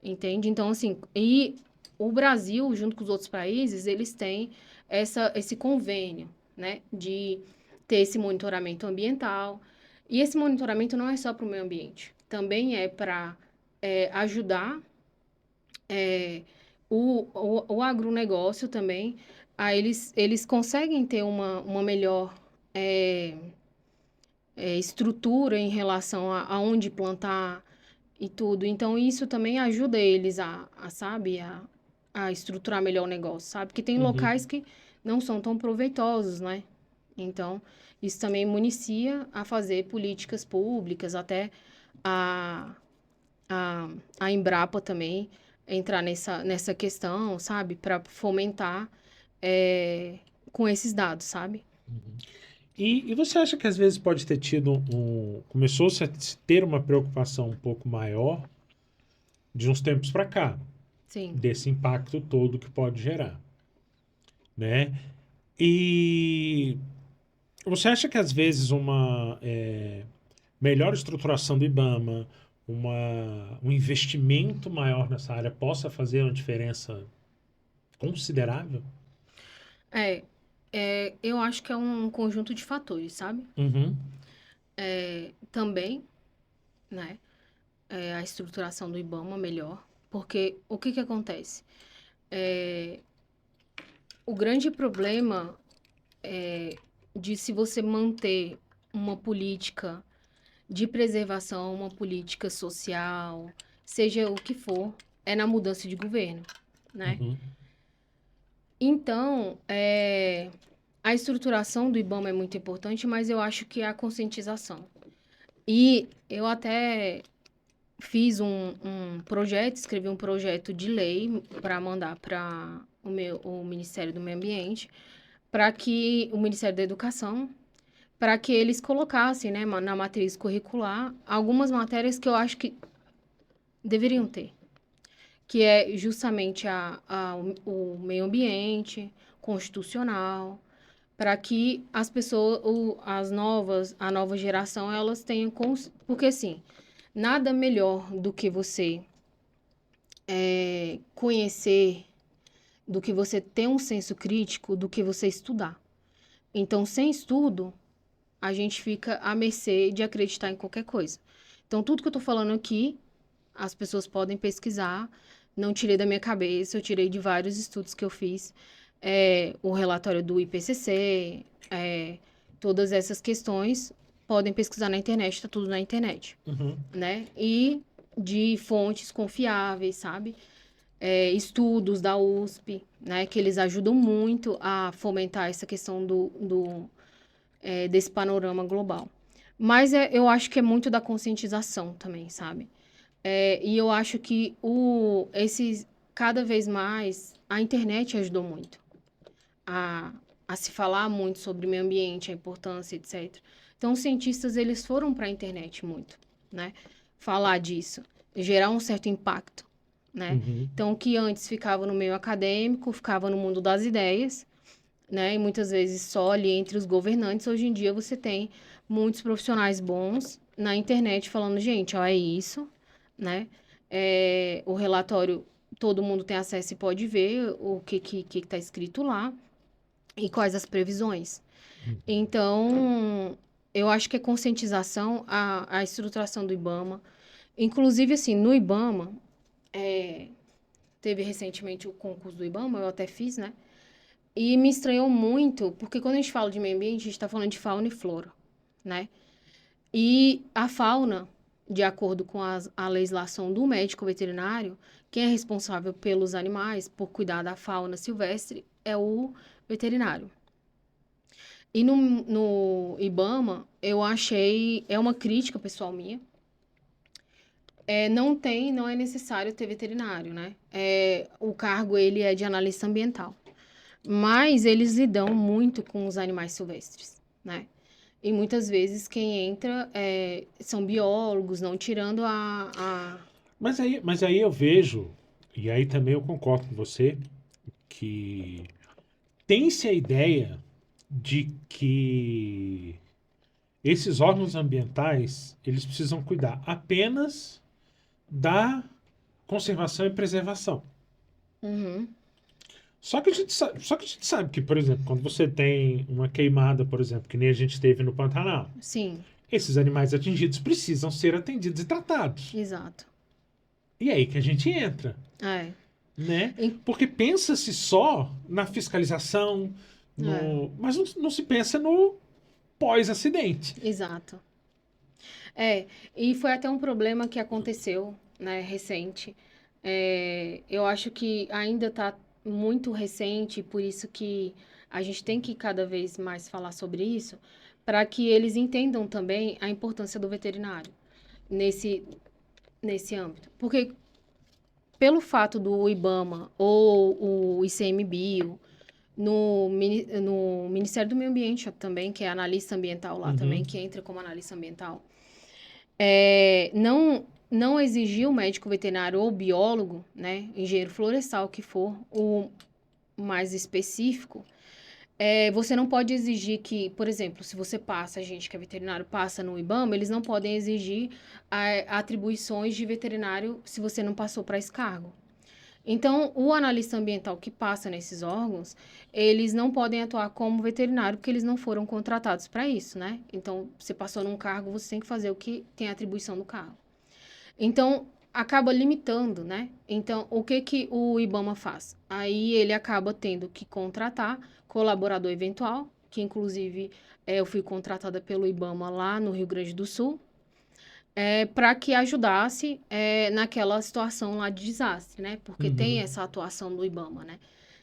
Entende? Então, assim, e o Brasil, junto com os outros países, eles têm esse convênio, né, de ter esse monitoramento ambiental. E esse monitoramento não é só para o meio ambiente, também é para ajudar o agronegócio também. Eles conseguem ter uma melhor estrutura em relação a onde plantar e tudo. Então, isso também ajuda eles sabe, a estruturar melhor o negócio, sabe? Porque tem Uhum. locais que não são tão proveitosos, né? Então, isso também municia a fazer políticas públicas, até a, a, a Embrapa também entrar nessa questão, sabe? Para fomentar com esses dados, sabe? E você acha que às vezes pode ter tido começou-se a se ter uma preocupação um pouco maior de uns tempos para cá, Sim. desse impacto todo que pode gerar, né? E você acha que às vezes uma melhor estruturação do IBAMA, um investimento maior nessa área possa fazer uma diferença considerável? Eu acho que é um conjunto de fatores, sabe? Uhum. Também, né? A estruturação do IBAMA melhor, porque o que acontece? O grande problema de se você manter uma política de preservação, uma política social, seja o que for, é na mudança de governo, né? Uhum. Então, a estruturação do IBAMA é muito importante, mas eu acho que é a conscientização. E eu até fiz um projeto, escrevi um projeto de lei para mandar para o Ministério do Meio Ambiente, para que o Ministério da Educação, para que eles colocassem, né, na matriz curricular algumas matérias que eu acho que deveriam ter, que é justamente o meio ambiente, constitucional, para que as pessoas, a nova geração, elas tenham, porque assim, nada melhor do que você conhecer, do que você ter um senso crítico, do que você estudar. Então, sem estudo, a gente fica à mercê de acreditar em qualquer coisa. Então, tudo que eu tô falando aqui, as pessoas podem pesquisar, não tirei da minha cabeça, eu tirei de vários estudos que eu fiz, o relatório do IPCC, todas essas questões, podem pesquisar na internet, tá tudo na internet, né? E de fontes confiáveis, sabe? Estudos da USP, né? Que eles ajudam muito a fomentar essa questão desse panorama global. Mas eu acho que é muito da conscientização também, sabe? E eu acho que cada vez mais a internet ajudou muito a se falar muito sobre meio ambiente, a importância, etc. Então, os cientistas, eles foram para a internet muito, né? Falar disso, gerar um certo impacto, né? Então, o que antes ficava no meio acadêmico, ficava no mundo das ideias, né? E muitas vezes só ali entre os governantes. Hoje em dia, você tem muitos profissionais bons na internet falando, gente, ó, é isso, né? O relatório, todo mundo tem acesso e pode ver o que está escrito lá e quais as previsões. Então, eu acho que é conscientização, a estruturação do IBAMA. Inclusive, assim, no IBAMA, teve recentemente o concurso do IBAMA, eu até fiz, né? E me estranhou muito, porque quando a gente fala de meio ambiente, a gente está falando de fauna e flora, né? E a fauna, de acordo com a legislação do médico veterinário, quem é responsável pelos animais, por cuidar da fauna silvestre, é o veterinário. E no IBAMA, eu achei, é uma crítica pessoal minha, não é necessário ter veterinário, né? O cargo, ele é de analista ambiental. Mas eles lidam muito com os animais silvestres, né? E muitas vezes quem entra são biólogos, não tirando Mas aí eu vejo, e aí também eu concordo com você, que tem-se a ideia de que esses órgãos ambientais, eles precisam cuidar apenas da conservação e preservação. Só que a gente sabe que, por exemplo, quando você tem uma queimada, por exemplo, que nem a gente teve no Pantanal, Sim, esses animais atingidos precisam ser atendidos e tratados. exato. E é aí que a gente entra, né? Porque pensa-se só na fiscalização, mas não se pensa no pós-acidente. Exato. E foi até um problema que aconteceu, né, recente. Eu acho que ainda está muito recente, por isso que a gente tem que cada vez mais falar sobre isso, para que eles entendam também a importância do veterinário nesse âmbito. Porque pelo fato do IBAMA ou o ICMBio, no Ministério do Meio Ambiente também, que é analista ambiental lá também, que entra como analista ambiental, não exigir o médico veterinário ou biólogo, né, engenheiro florestal, que for o mais específico, você não pode exigir que, por exemplo, se você passa, a gente que é veterinário passa no IBAMA, eles não podem exigir atribuições de veterinário se você não passou para esse cargo. Então, o analista ambiental que passa nesses órgãos, eles não podem atuar como veterinário, porque eles não foram contratados para isso, né? Então, você passou num cargo, você tem que fazer o que tem atribuição do cargo. Então, acaba limitando, né? Então, o que o IBAMA faz? Aí ele acaba tendo que contratar colaborador eventual, que inclusive eu fui contratada pelo IBAMA lá no Rio Grande do Sul, para que ajudasse naquela situação lá de desastre, né? Porque tem essa atuação do IBAMA, né?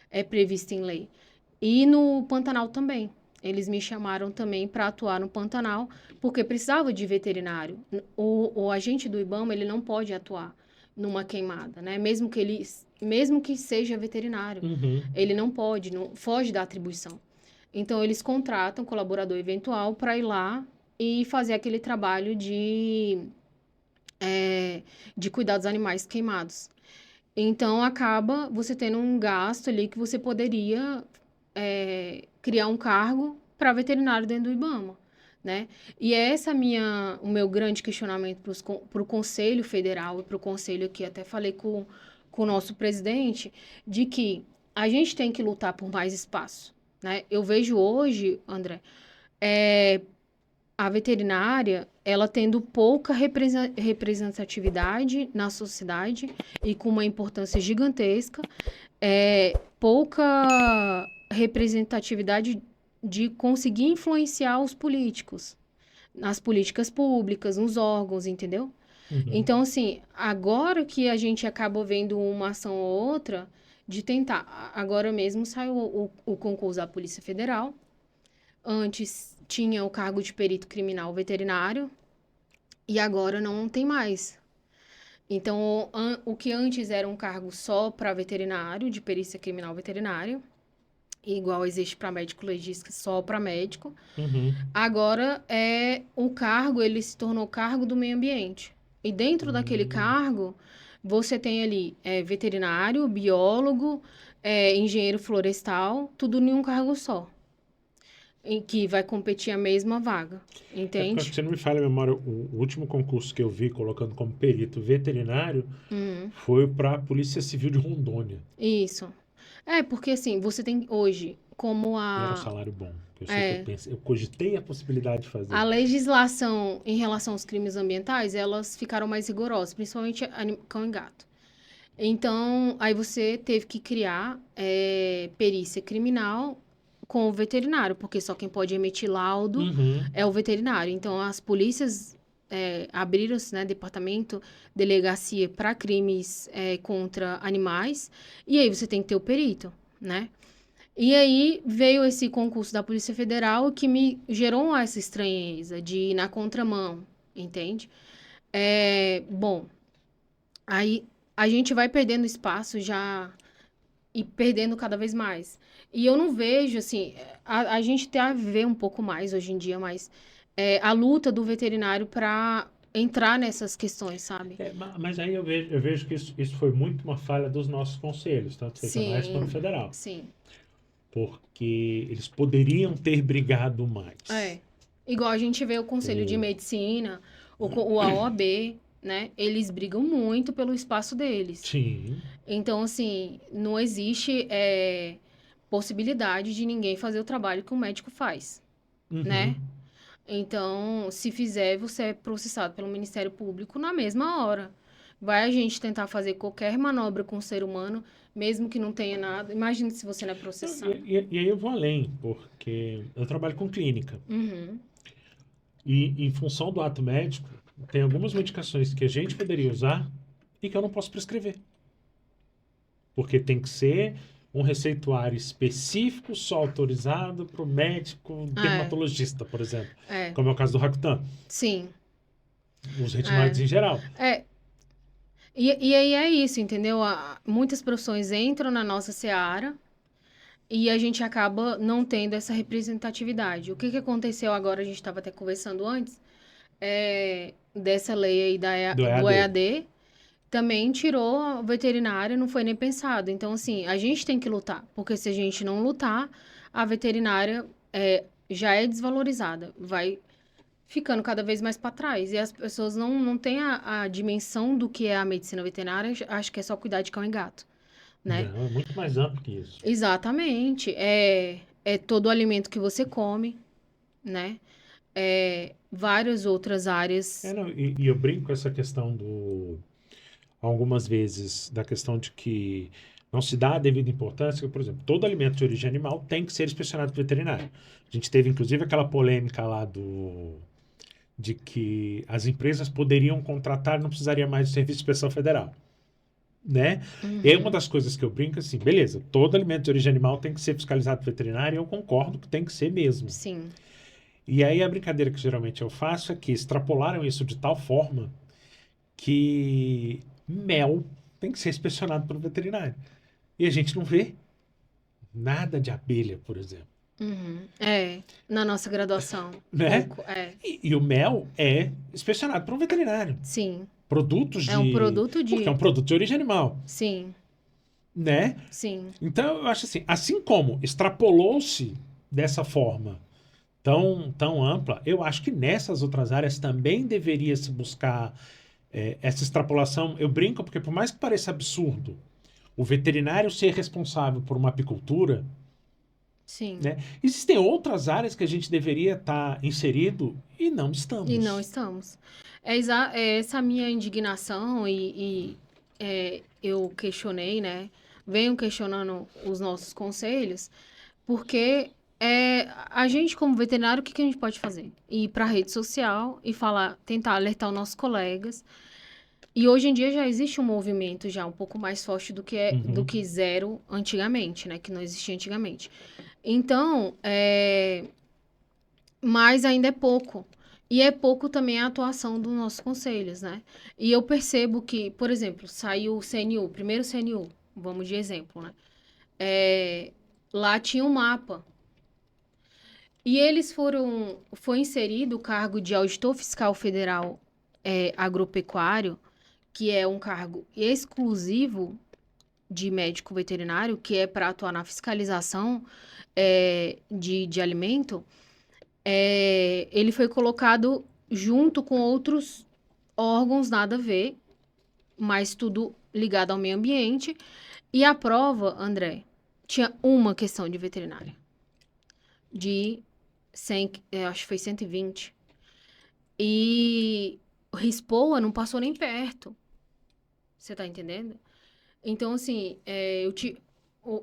É prevista em lei. E no Pantanal também. Eles me chamaram também para atuar no Pantanal, porque precisava de veterinário. O agente do IBAMA, ele não pode atuar numa queimada, né? Mesmo que seja veterinário, ele não pode, não foge da atribuição. Então, eles contratam colaborador eventual para ir lá e fazer aquele trabalho de cuidar dos animais queimados. Então, acaba você tendo um gasto ali que você poderia criar um cargo para veterinário dentro do IBAMA, né? E essa o meu grande questionamento para o Conselho Federal e para o Conselho aqui, até falei com com o nosso presidente de que a gente tem que lutar por mais espaço, né? Eu vejo hoje, André, a veterinária, ela tendo pouca representatividade na sociedade e com uma importância gigantesca, pouca representatividade de conseguir influenciar os políticos, nas políticas públicas, nos órgãos, entendeu? Uhum. Então, assim, agora que a gente acabou vendo uma ação ou outra de tentar. Agora mesmo saiu o concurso da Polícia Federal. Antes tinha o cargo de perito criminal veterinário e agora não tem mais. Então, o que antes era um cargo só para veterinário, de perícia criminal veterinária, igual existe para médico legista, só para médico. Uhum. Agora o cargo, ele se tornou cargo do meio ambiente. E dentro daquele cargo, você tem ali veterinário, biólogo, engenheiro florestal, tudo em um cargo só. Em que vai competir a mesma vaga, entende? Se não me falha a memória, o último concurso que eu vi colocando como perito veterinário foi para a Polícia Civil de Rondônia. Isso. Porque assim, você tem hoje como E era um salário bom. Eu cogitei a possibilidade de fazer. A legislação em relação aos crimes ambientais, elas ficaram mais rigorosas, principalmente cão e gato. Então, aí você teve que criar perícia criminal com o veterinário, porque só quem pode emitir laudo é o veterinário. Então, as polícias abriram-se, né, departamento, delegacia para crimes contra animais, e aí você tem que ter o perito, né? E aí veio esse concurso da Polícia Federal que me gerou essa estranheza de ir na contramão, entende? Bom, aí a gente vai perdendo espaço já e perdendo cada vez mais. E eu não vejo, assim, a gente tem a ver um pouco mais hoje em dia, mas a luta do veterinário para entrar nessas questões, sabe? Mas aí eu vejo que isso foi muito uma falha dos nossos conselhos, tanto regionais quanto federal. Sim. Porque eles poderiam ter brigado mais. Igual a gente vê o Conselho de Medicina, o AOAB, né? Eles brigam muito pelo espaço deles. Sim. Então, assim, não existe possibilidade de ninguém fazer o trabalho que um médico faz, né? Então, se fizer, você é processado pelo Ministério Público na mesma hora. Vai a gente tentar fazer qualquer manobra com o ser humano, mesmo que não tenha nada. Imagina se você não é processado. E aí eu vou além, porque eu trabalho com clínica. E em função do ato médico, tem algumas medicações que a gente poderia usar e que eu não posso prescrever. Porque tem que ser um receituário específico, só autorizado para o médico dermatologista, por exemplo. Como é o caso do Rakutan. Sim. Os retinoides em geral. E aí é isso, entendeu? Muitas profissões entram na nossa seara e a gente acaba não tendo essa representatividade. O que aconteceu agora, a gente estava até conversando antes, dessa lei aí do EAD, também tirou a veterinária, não foi nem pensado. Então, assim, a gente tem que lutar, porque se a gente não lutar, a veterinária já é desvalorizada, vai ficando cada vez mais para trás. E as pessoas não têm a dimensão do que é a medicina veterinária, acho que é só cuidar de cão e gato, né? Não, é muito mais amplo que isso. Exatamente. É todo o alimento que você come, né? Várias outras áreas. E eu brinco com essa questão algumas vezes, da questão de que não se dá a devida importância, por exemplo, todo alimento de origem animal tem que ser inspecionado por veterinário. A gente teve, inclusive, aquela polêmica lá de que as empresas poderiam contratar, não precisaria mais do Serviço de Inspeção Federal, né? E aí uma das coisas que eu brinco, assim, beleza, todo alimento de origem animal tem que ser fiscalizado por veterinário, e eu concordo que tem que ser mesmo. Sim. E aí a brincadeira que geralmente eu faço é que extrapolaram isso de tal forma que mel tem que ser inspecionado pelo veterinário. E a gente não vê nada de abelha, por exemplo. Na nossa graduação. Né? E o mel é inspecionado por um veterinário. Sim. Produtos de... É um produto de... Porque é um produto de origem animal. Sim. Né? Sim. Então, eu acho assim como extrapolou-se dessa forma tão ampla, eu acho que nessas outras áreas também deveria se buscar essa extrapolação. Eu brinco porque por mais que pareça absurdo, o veterinário ser responsável por uma apicultura, Sim. né? Existem outras áreas que a gente deveria estar inserido e não estamos. E não estamos. É essa minha indignação eu questionei, né? Venho questionando os nossos conselhos, porque a gente, como veterinário, o que a gente pode fazer? Ir para a rede social e falar, tentar alertar os nossos colegas. E hoje em dia já existe um movimento já um pouco mais forte do que zero antigamente, né? Que não existia antigamente. Então, mas ainda é pouco. E é pouco também a atuação dos nossos conselhos, né? E eu percebo que, por exemplo, saiu o CNU, primeiro CNU, vamos de exemplo, né? Lá tinha um mapa. E foi inserido o cargo de auditor fiscal federal agropecuário, que é um cargo exclusivo de médico veterinário, que é para atuar na fiscalização de alimento. Ele foi colocado junto com outros órgãos, nada a ver, mas tudo ligado ao meio ambiente. E a prova, André, tinha uma questão de veterinária. De 100, acho que foi 120. E RISPOA não passou nem perto. Você tá entendendo? Então, assim,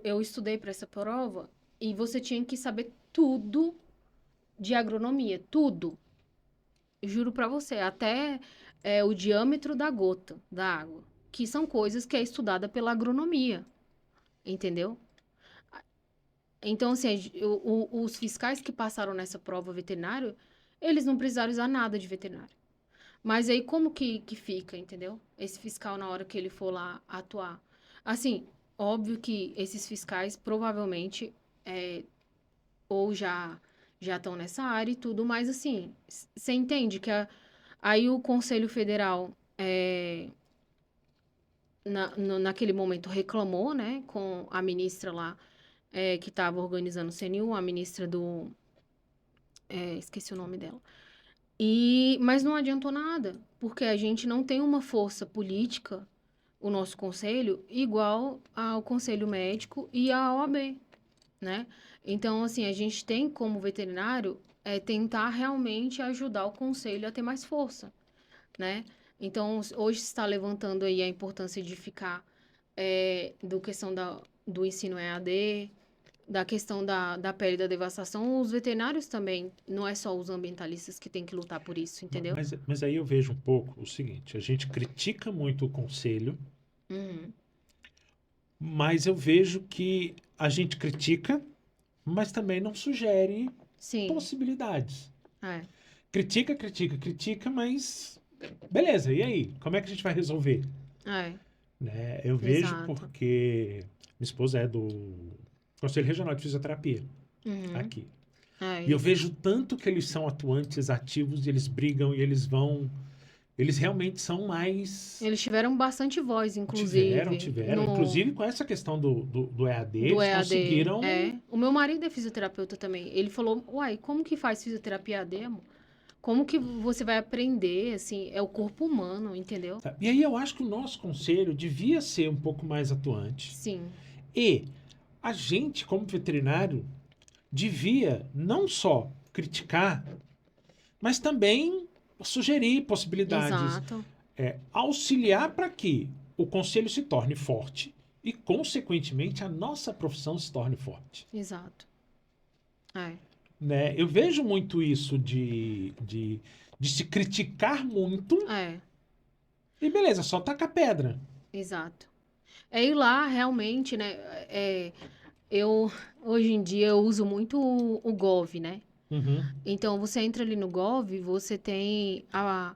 eu estudei para essa prova e você tinha que saber tudo de agronomia, tudo. Juro para você, até o diâmetro da gota da água, que são coisas que é estudada pela agronomia, entendeu? Então, assim, os fiscais que passaram nessa prova veterinária, eles não precisaram usar nada de veterinário. Mas aí como que fica, entendeu? Esse fiscal na hora que ele for lá atuar. Assim, óbvio que esses fiscais provavelmente ou já estão nessa área e tudo, mas assim, você entende que aí o Conselho Federal naquele momento reclamou, né, com a ministra lá que estava organizando o CNU, a ministra do... esqueci o nome dela. Mas não adiantou nada, porque a gente não tem uma força política, o nosso conselho, igual ao Conselho Médico e à OAB, né? Então, assim, a gente tem como veterinário tentar realmente ajudar o conselho a ter mais força, né? Então, hoje se está levantando aí a importância de ficar do questão do ensino EAD, da questão da pele e da devastação, os veterinários também, não é só os ambientalistas que têm que lutar por isso, entendeu? Mas aí eu vejo um pouco o seguinte, a gente critica muito o conselho, mas eu vejo que a gente critica, mas também não sugere Sim. possibilidades. Critica, mas beleza, e aí? Como é que a gente vai resolver? Né? Eu vejo porque minha esposa é do Conselho Regional de Fisioterapia, aqui. E eu vejo tanto que eles são atuantes, ativos, e eles brigam, e eles vão... Eles realmente são mais... Eles tiveram bastante voz, inclusive. Tiveram. Inclusive, com essa questão do EAD, eles EAD, conseguiram... O meu marido é fisioterapeuta também. Ele falou, uai, como que faz fisioterapia EAD, amor? Como que você vai aprender, assim, é o corpo humano, entendeu? E aí eu acho que o nosso conselho devia ser um pouco mais atuante. Sim. E a gente, como veterinário, devia não só criticar, mas também sugerir possibilidades. Exato. Auxiliar para que o conselho se torne forte e, consequentemente, a nossa profissão se torne forte. Exato. Né? Eu vejo muito isso de se criticar muito e beleza, só taca pedra. Exato. Ir lá realmente, né? Hoje em dia eu uso muito o Gov, né? Então você entra ali no Gov, você tem a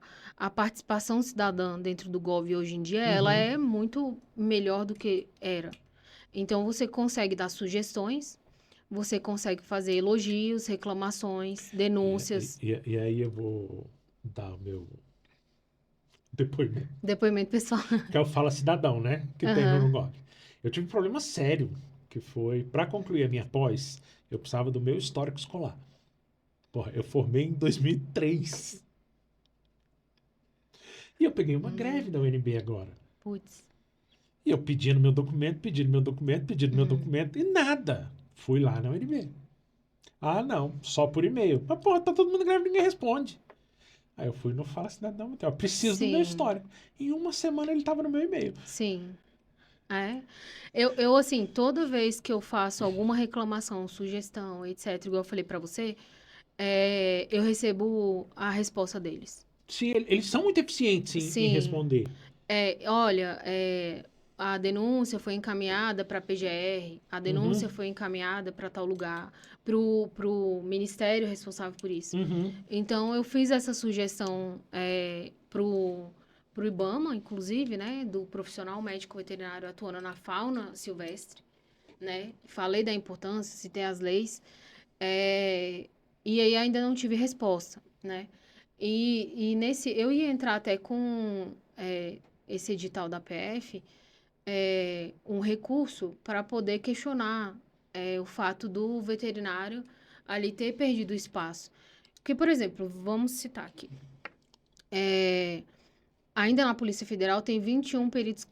participação cidadã dentro do Gov hoje em dia, ela é muito melhor do que era. Então você consegue dar sugestões, você consegue fazer elogios, reclamações, denúncias. E aí eu vou dar o meu depoimento. Depoimento pessoal. Que é o Fala Cidadão, né? Que tem no Gov. Eu tive um problema sério, que foi, para concluir a minha pós, eu precisava do meu histórico escolar. Porra, eu formei em 2003. E eu peguei uma greve da UNB agora. Putz. E eu pedindo meu documento, e nada. Fui lá na UNB. Ah, não, só por e-mail. Mas, porra, tá todo mundo grávida, ninguém responde. Aí eu fui no Fala Cidadão, então, eu preciso do meu Sim, histórico. Em uma semana ele tava no meu e-mail. sim. É. Eu, assim, toda vez que eu faço alguma reclamação, sugestão, etc., igual eu falei pra você, eu recebo a resposta deles. Sim, eles são muito eficientes em Sim. responder. Olha, a denúncia foi encaminhada para a PGR, a denúncia Uhum, foi encaminhada para tal lugar, pro ministério responsável por isso. uhum, Então, eu fiz essa sugestão pro IBAMA, inclusive, né, do profissional médico veterinário atuando na fauna silvestre, né? Falei da importância, citei as leis, é, e aí ainda não tive resposta, né? E nesse, eu ia entrar até com esse edital da PF, um recurso para poder questionar o fato do veterinário ali ter perdido o espaço. Porque, por exemplo, vamos citar aqui. Ainda na Polícia Federal tem 21 peritos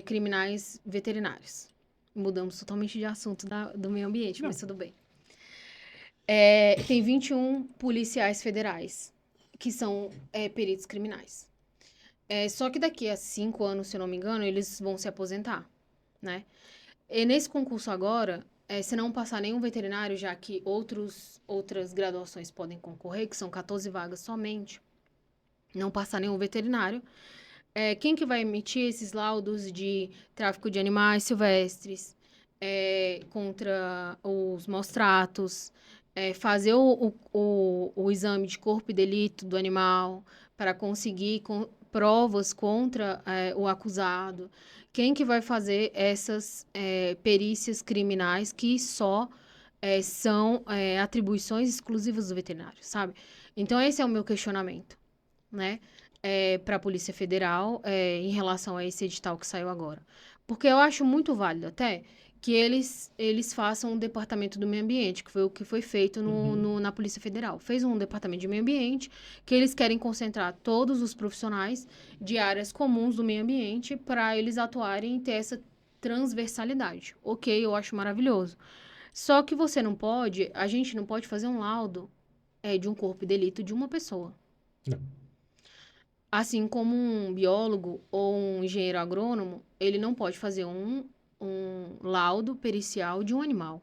criminais veterinários. Mudamos totalmente de assunto do meio ambiente, não, mas tudo bem. Tem 21 policiais federais, que são peritos criminais. Só que daqui a 5 anos, se eu não me engano, eles vão se aposentar, né? E nesse concurso agora, se não passar nenhum veterinário, já que outras graduações podem concorrer, que são 14 vagas somente, não passar nenhum veterinário, quem que vai emitir esses laudos de tráfico de animais silvestres, contra os maus-tratos, fazer o exame de corpo e delito do animal para conseguir provas contra o acusado? Quem que vai fazer essas perícias criminais que só são atribuições exclusivas do veterinário, sabe? Então, esse é o meu questionamento, né? Para a Polícia Federal em relação a esse edital que saiu agora. Porque eu acho muito válido até que eles façam um departamento do meio ambiente, que foi o que foi feito uhum. na Polícia Federal. Fez um departamento de meio ambiente que eles querem concentrar todos os profissionais de áreas comuns do meio ambiente para eles atuarem e ter essa transversalidade. Ok, eu acho maravilhoso. Só que a gente não pode fazer um laudo de um corpo de delito de uma pessoa. Não. Assim como um biólogo ou um engenheiro agrônomo, ele não pode fazer um laudo pericial de um animal,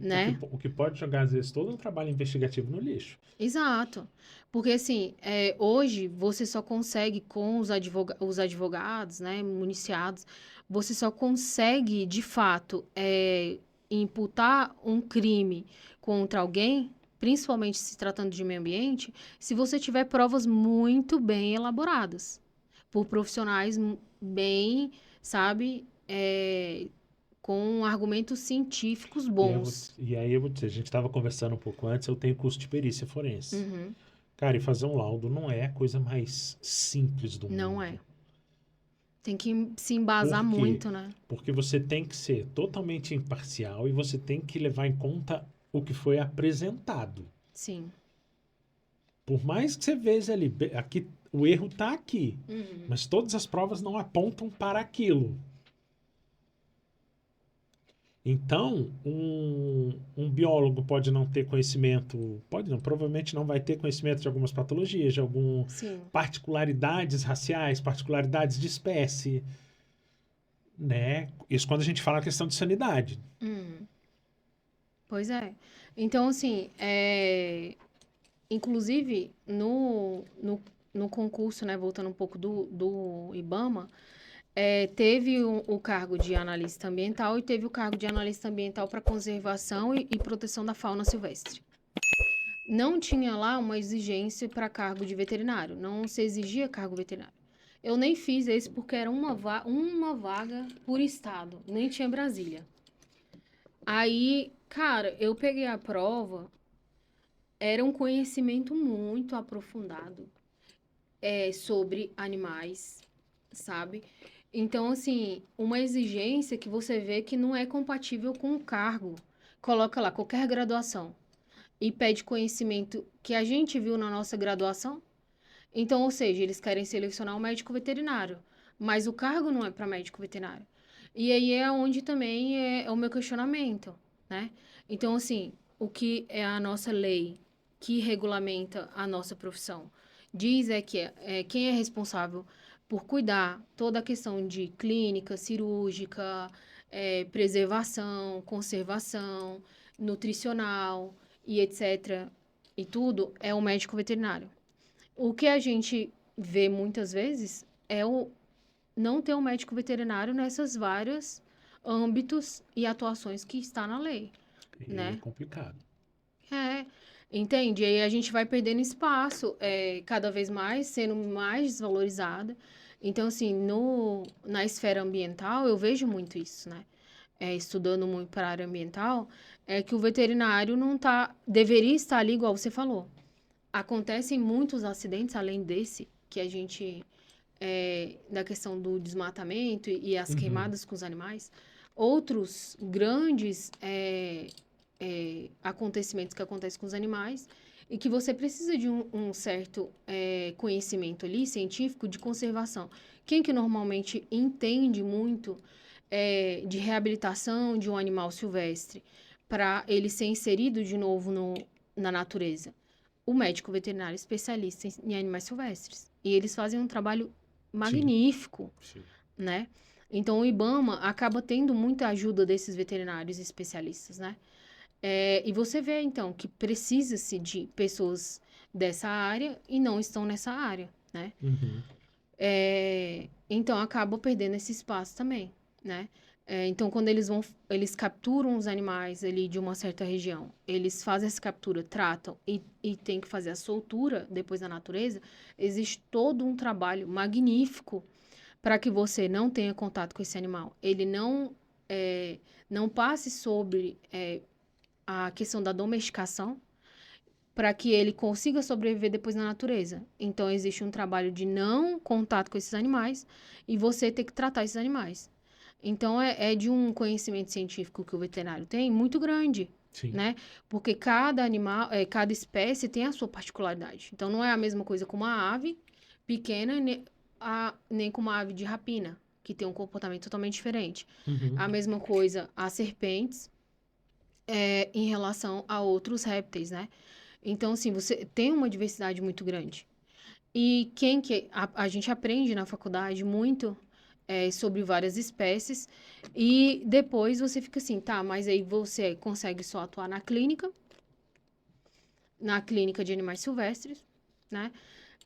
né? O que pode jogar, às vezes, todo o trabalho investigativo no lixo. Exato. Porque, assim, hoje você só consegue, com os advogados, né, municiados, você só consegue, de fato, imputar um crime contra alguém, principalmente se tratando de meio ambiente, se você tiver provas muito bem elaboradas, por profissionais bem, sabe, com argumentos científicos bons. E aí eu vou dizer, a gente estava conversando um pouco antes, eu tenho curso de perícia forense. Uhum. Cara, e fazer um laudo não é a coisa mais simples do Não mundo. é. Tem que se embasar Por quê? muito, né? Porque você tem que ser totalmente imparcial e você tem que levar em conta o que foi apresentado. Sim. Por mais que você veja ali, aqui, o erro está aqui, Uhum. mas todas as provas não apontam para aquilo. Então, um biólogo pode não ter conhecimento, pode não, provavelmente não vai ter conhecimento de algumas patologias, de algumas Sim. particularidades raciais, particularidades de espécie, né? Isso quando a gente fala a questão de sanidade. Uhum. Pois é. Então, assim, inclusive no concurso, né, voltando um pouco do IBAMA, teve o cargo de analista ambiental e teve o cargo de analista ambiental para conservação e proteção da fauna silvestre. Não tinha lá uma exigência para cargo de veterinário, não se exigia cargo veterinário. Eu nem fiz esse porque era uma vaga por estado, nem tinha Brasília. Aí, cara, eu peguei a prova, era um conhecimento muito aprofundado sobre animais, sabe? Então, assim, uma exigência que você vê que não é compatível com o cargo. Coloca lá qualquer graduação e pede conhecimento que a gente viu na nossa graduação. Então, ou seja, eles querem selecionar um médico veterinário. mas o cargo não é para médico veterinário. E aí é onde também é o meu questionamento, né? Então, assim, o que é a nossa lei que regulamenta a nossa profissão? Diz que quem é responsável por cuidar toda a questão de clínica, cirúrgica, preservação, conservação, nutricional e etc. E tudo é o médico veterinário. O que a gente vê muitas vezes é o não ter um médico veterinário nessas vários âmbitos e atuações que está na lei, E é né? complicado. Entende? E aí a gente vai perdendo espaço, cada vez mais, sendo mais desvalorizada. Então, assim, na esfera ambiental, eu vejo muito isso, né? Estudando muito para a área ambiental, é que o veterinário não deveria estar ali, igual você falou. Acontecem muitos acidentes, além desse, que a gente da questão do desmatamento e as Uhum. queimadas com os animais, outros grandes acontecimentos que acontecem com os animais e que você precisa de um certo conhecimento ali, científico, de conservação. Quem que normalmente entende muito de reabilitação de um animal silvestre para ele ser inserido de novo na natureza? O médico veterinário especialista em animais silvestres. E eles fazem um trabalho Sim, magnífico, sim. né? Então, o IBAMA acaba tendo muita ajuda desses veterinários especialistas, né? E você vê, então, que precisa-se de pessoas dessa área e não estão nessa área, né? Uhum. Então, acaba perdendo esse espaço também, né? Então, quando eles capturam os animais ali de uma certa região, eles fazem essa captura, tratam e tem que fazer a soltura depois na natureza, existe todo um trabalho magnífico para que você não tenha contato com esse animal. Ele não passe sobre a questão da domesticação para que ele consiga sobreviver depois na natureza. Então, existe um trabalho de não contato com esses animais e você ter que tratar esses animais. Então, é de um conhecimento científico que o veterinário tem muito grande, Sim. né? Porque cada animal, cada espécie tem a sua particularidade. Então, não é a mesma coisa com uma ave pequena, nem com uma ave de rapina, que tem um comportamento totalmente diferente. Uhum. A mesma coisa as serpentes, em relação a outros répteis, né? Então, assim, você tem uma diversidade muito grande. E a gente aprende na faculdade muito sobre várias espécies, e depois você fica assim, tá, mas aí você consegue só atuar na clínica de animais silvestres, né?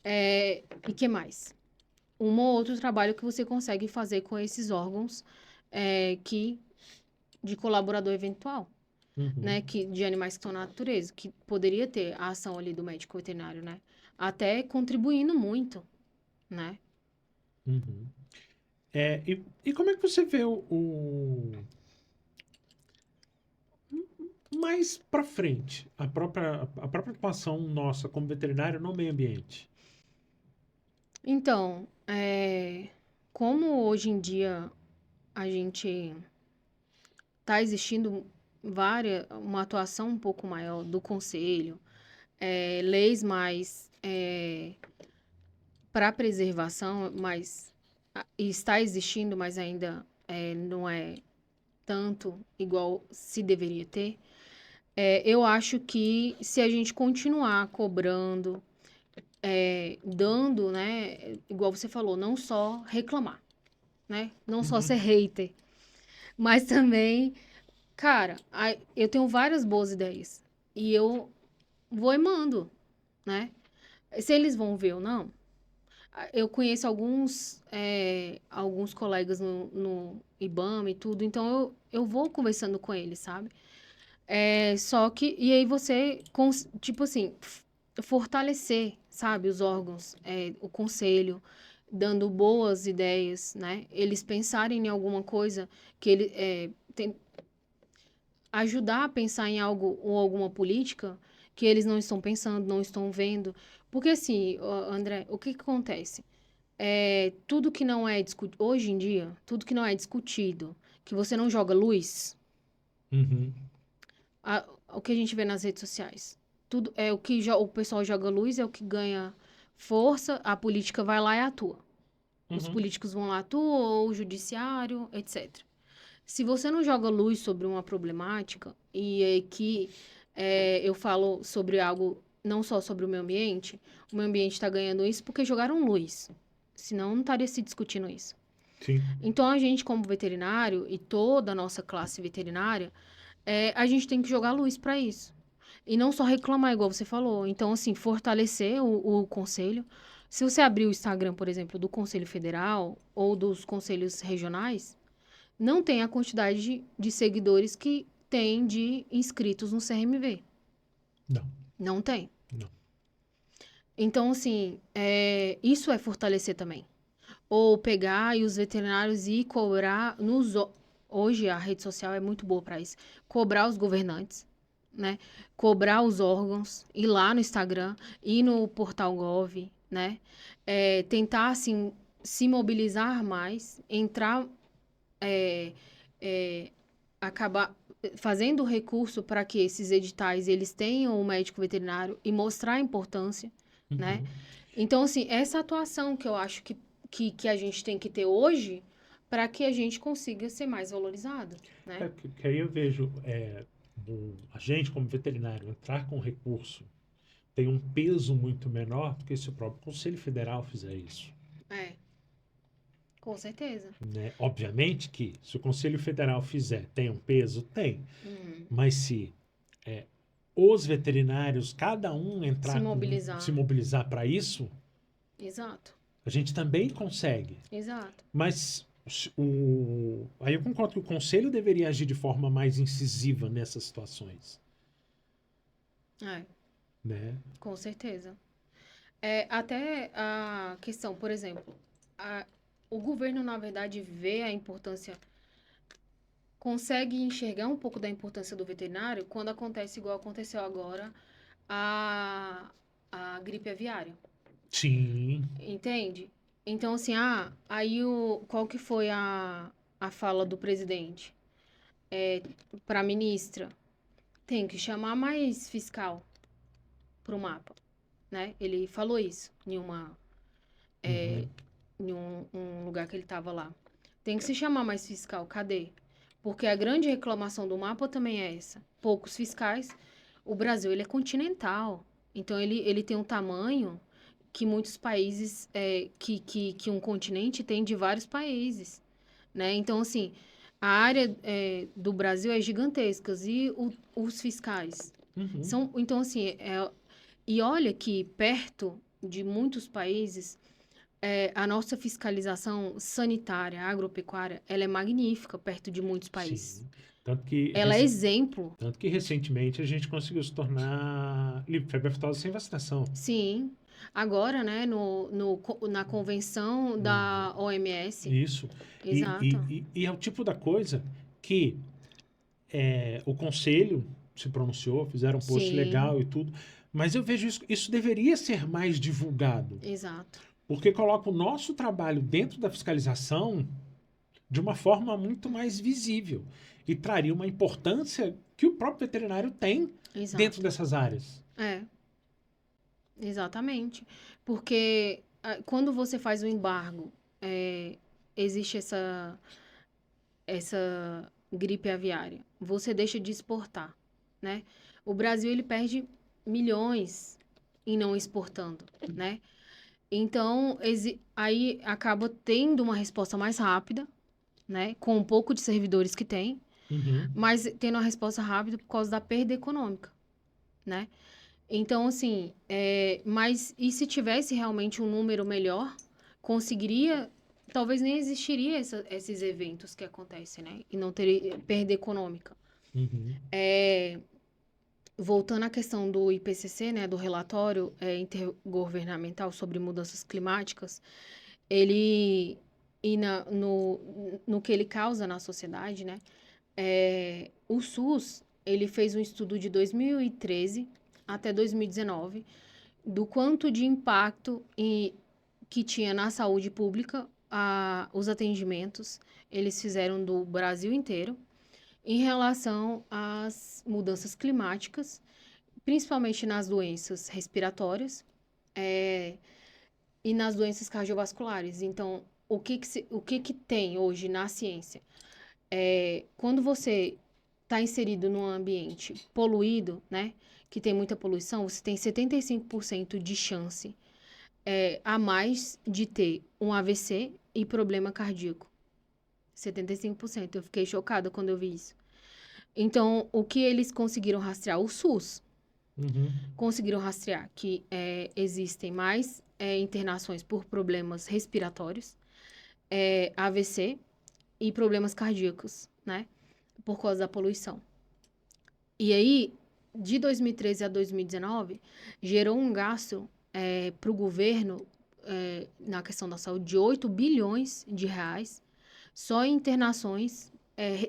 E que mais? Um ou outro trabalho que você consegue fazer com esses órgãos de colaborador eventual, Uhum. né? De animais que estão na natureza, que poderia ter a ação ali do médico veterinário, né? Até contribuindo muito, né? Uhum. E como é que você vê mais para frente a própria atuação nossa como veterinário no meio ambiente? Então, como hoje em dia a gente está existindo uma atuação um pouco maior do conselho, leis mais para preservação, mas está existindo, mas ainda não é tanto igual se deveria ter. Eu acho que se a gente continuar cobrando, dando, né, igual você falou, não só reclamar, né, não só Uhum. ser hater, mas também, cara, eu tenho várias boas ideias e eu vou e mando, né? Se eles vão ver ou não, eu conheço alguns colegas no IBAMA e tudo, então eu vou conversando com eles, sabe? Só que, e aí você, tipo assim, fortalecer, sabe, os órgãos, o conselho, dando boas ideias, né? Eles pensarem em alguma coisa que ajudar a pensar em algo ou alguma política que eles não estão pensando, não estão vendo. Porque assim, André, o que acontece? Tudo que não é discutido, hoje em dia, tudo que não é discutido, que você não joga luz, Uhum. o que a gente vê nas redes sociais. Tudo é o que o pessoal joga luz, é o que ganha força, a política vai lá e atua, Os Uhum. políticos vão lá, atuam, o judiciário, etc. Se você não joga luz sobre uma problemática, e aqui eu falo sobre algo, não só sobre o meio ambiente está ganhando isso porque jogaram luz. Senão não estaria se discutindo isso. Sim. Então, a gente, como veterinário, e toda a nossa classe veterinária, a gente tem que jogar luz para isso. E não só reclamar, igual você falou. Então, assim, fortalecer o conselho. Se você abrir o Instagram, por exemplo, do Conselho Federal ou dos conselhos regionais, não tem a quantidade de seguidores que tem de inscritos no CRMV. Não. Não tem. Não. Então, assim, isso é fortalecer também. Ou pegar e os veterinários e cobrar hoje a rede social é muito boa para isso. Cobrar os governantes, né? Cobrar os órgãos, ir lá no Instagram, ir no portal Gov, né? Tentar, assim, se mobilizar mais, entrar, é, é, acabar fazendo recurso para que esses editais eles tenham o médico veterinário e mostrar a importância, né? Uhum. Então, assim, essa atuação que eu acho que a gente tem que ter hoje para que a gente consiga ser mais valorizado, né? Que aí eu vejo a gente, como veterinário, entrar com recurso tem um peso muito menor do que se o próprio Conselho Federal fizer isso. É, com certeza. Né? Obviamente que se o Conselho Federal fizer, tem um peso? Tem. Uhum. Mas se os veterinários, cada um Se entrar se mobilizar. mobilizar para isso, Exato, a gente também consegue. exato. Mas aí eu concordo que o Conselho deveria agir de forma mais incisiva nessas situações. É, Né? com certeza. Até a questão, por exemplo, o governo, na verdade, vê a importância, consegue enxergar um pouco da importância do veterinário quando acontece igual aconteceu agora a, a gripe aviária. Sim. Entende? Então, assim, aí qual que foi a fala do presidente para a ministra? Tem que chamar mais fiscal para o mapa, né? Ele falou isso Uhum. em um lugar que ele estava lá. Tem que se chamar mais fiscal. Cadê? Porque a grande reclamação do mapa também é essa. Poucos fiscais. O Brasil, ele é continental. Então, ele tem um tamanho que muitos países, que um continente tem de vários países, né? Então, assim, a área do Brasil é gigantesca. E os fiscais? Uhum. Então, assim, e olha que perto de muitos países, a nossa fiscalização sanitária, agropecuária, ela é magnífica perto de muitos países. Sim. Tanto que, Ela é exemplo, tanto que recentemente a gente conseguiu se tornar livre de febre aftosa sem vacinação. sim. Agora, né, na convenção No- da OMS, Isso. exato. E é o tipo da coisa que o conselho se pronunciou, fizeram um post Sim, legal e tudo, mas eu vejo isso deveria ser mais divulgado, exato. porque coloca o nosso trabalho dentro da fiscalização de uma forma muito mais visível e traria uma importância que o próprio veterinário tem dentro Exato. dessas áreas. É, exatamente. Porque quando você faz o embargo, existe essa gripe aviária. Você deixa de exportar, né? O Brasil, ele perde milhões em não exportando, né? Então, aí acaba tendo uma resposta mais rápida, né? Com um pouco de servidores que tem, Uhum. mas tendo uma resposta rápida por causa da perda econômica, né? Então, assim, mas e se tivesse realmente um número melhor, conseguiria, talvez nem existiria esses eventos que acontecem, né? E não teria perda econômica. Uhum. Voltando à questão do IPCC, né, do relatório intergovernamental sobre mudanças climáticas, ele, no que ele causa na sociedade, né? O SUS, ele fez um estudo de 2013 até 2019 do quanto de impacto que tinha na saúde pública os atendimentos. Eles fizeram do Brasil inteiro em relação às mudanças climáticas, principalmente nas doenças respiratórias e nas doenças cardiovasculares. Então, o que que tem hoje na ciência? Quando você está inserido num ambiente poluído, né, que tem muita poluição, você tem 75% de chance a mais de ter um AVC e problema cardíaco. 75%. Eu fiquei chocada quando eu vi isso. Então, o que eles conseguiram rastrear? O SUS. Conseguiram rastrear que existem mais internações por problemas respiratórios, AVC e problemas cardíacos, né? Por causa da poluição. E aí, de 2013 a 2019, gerou um gasto para o governo, na questão da saúde, de 8 bilhões de reais, só em internações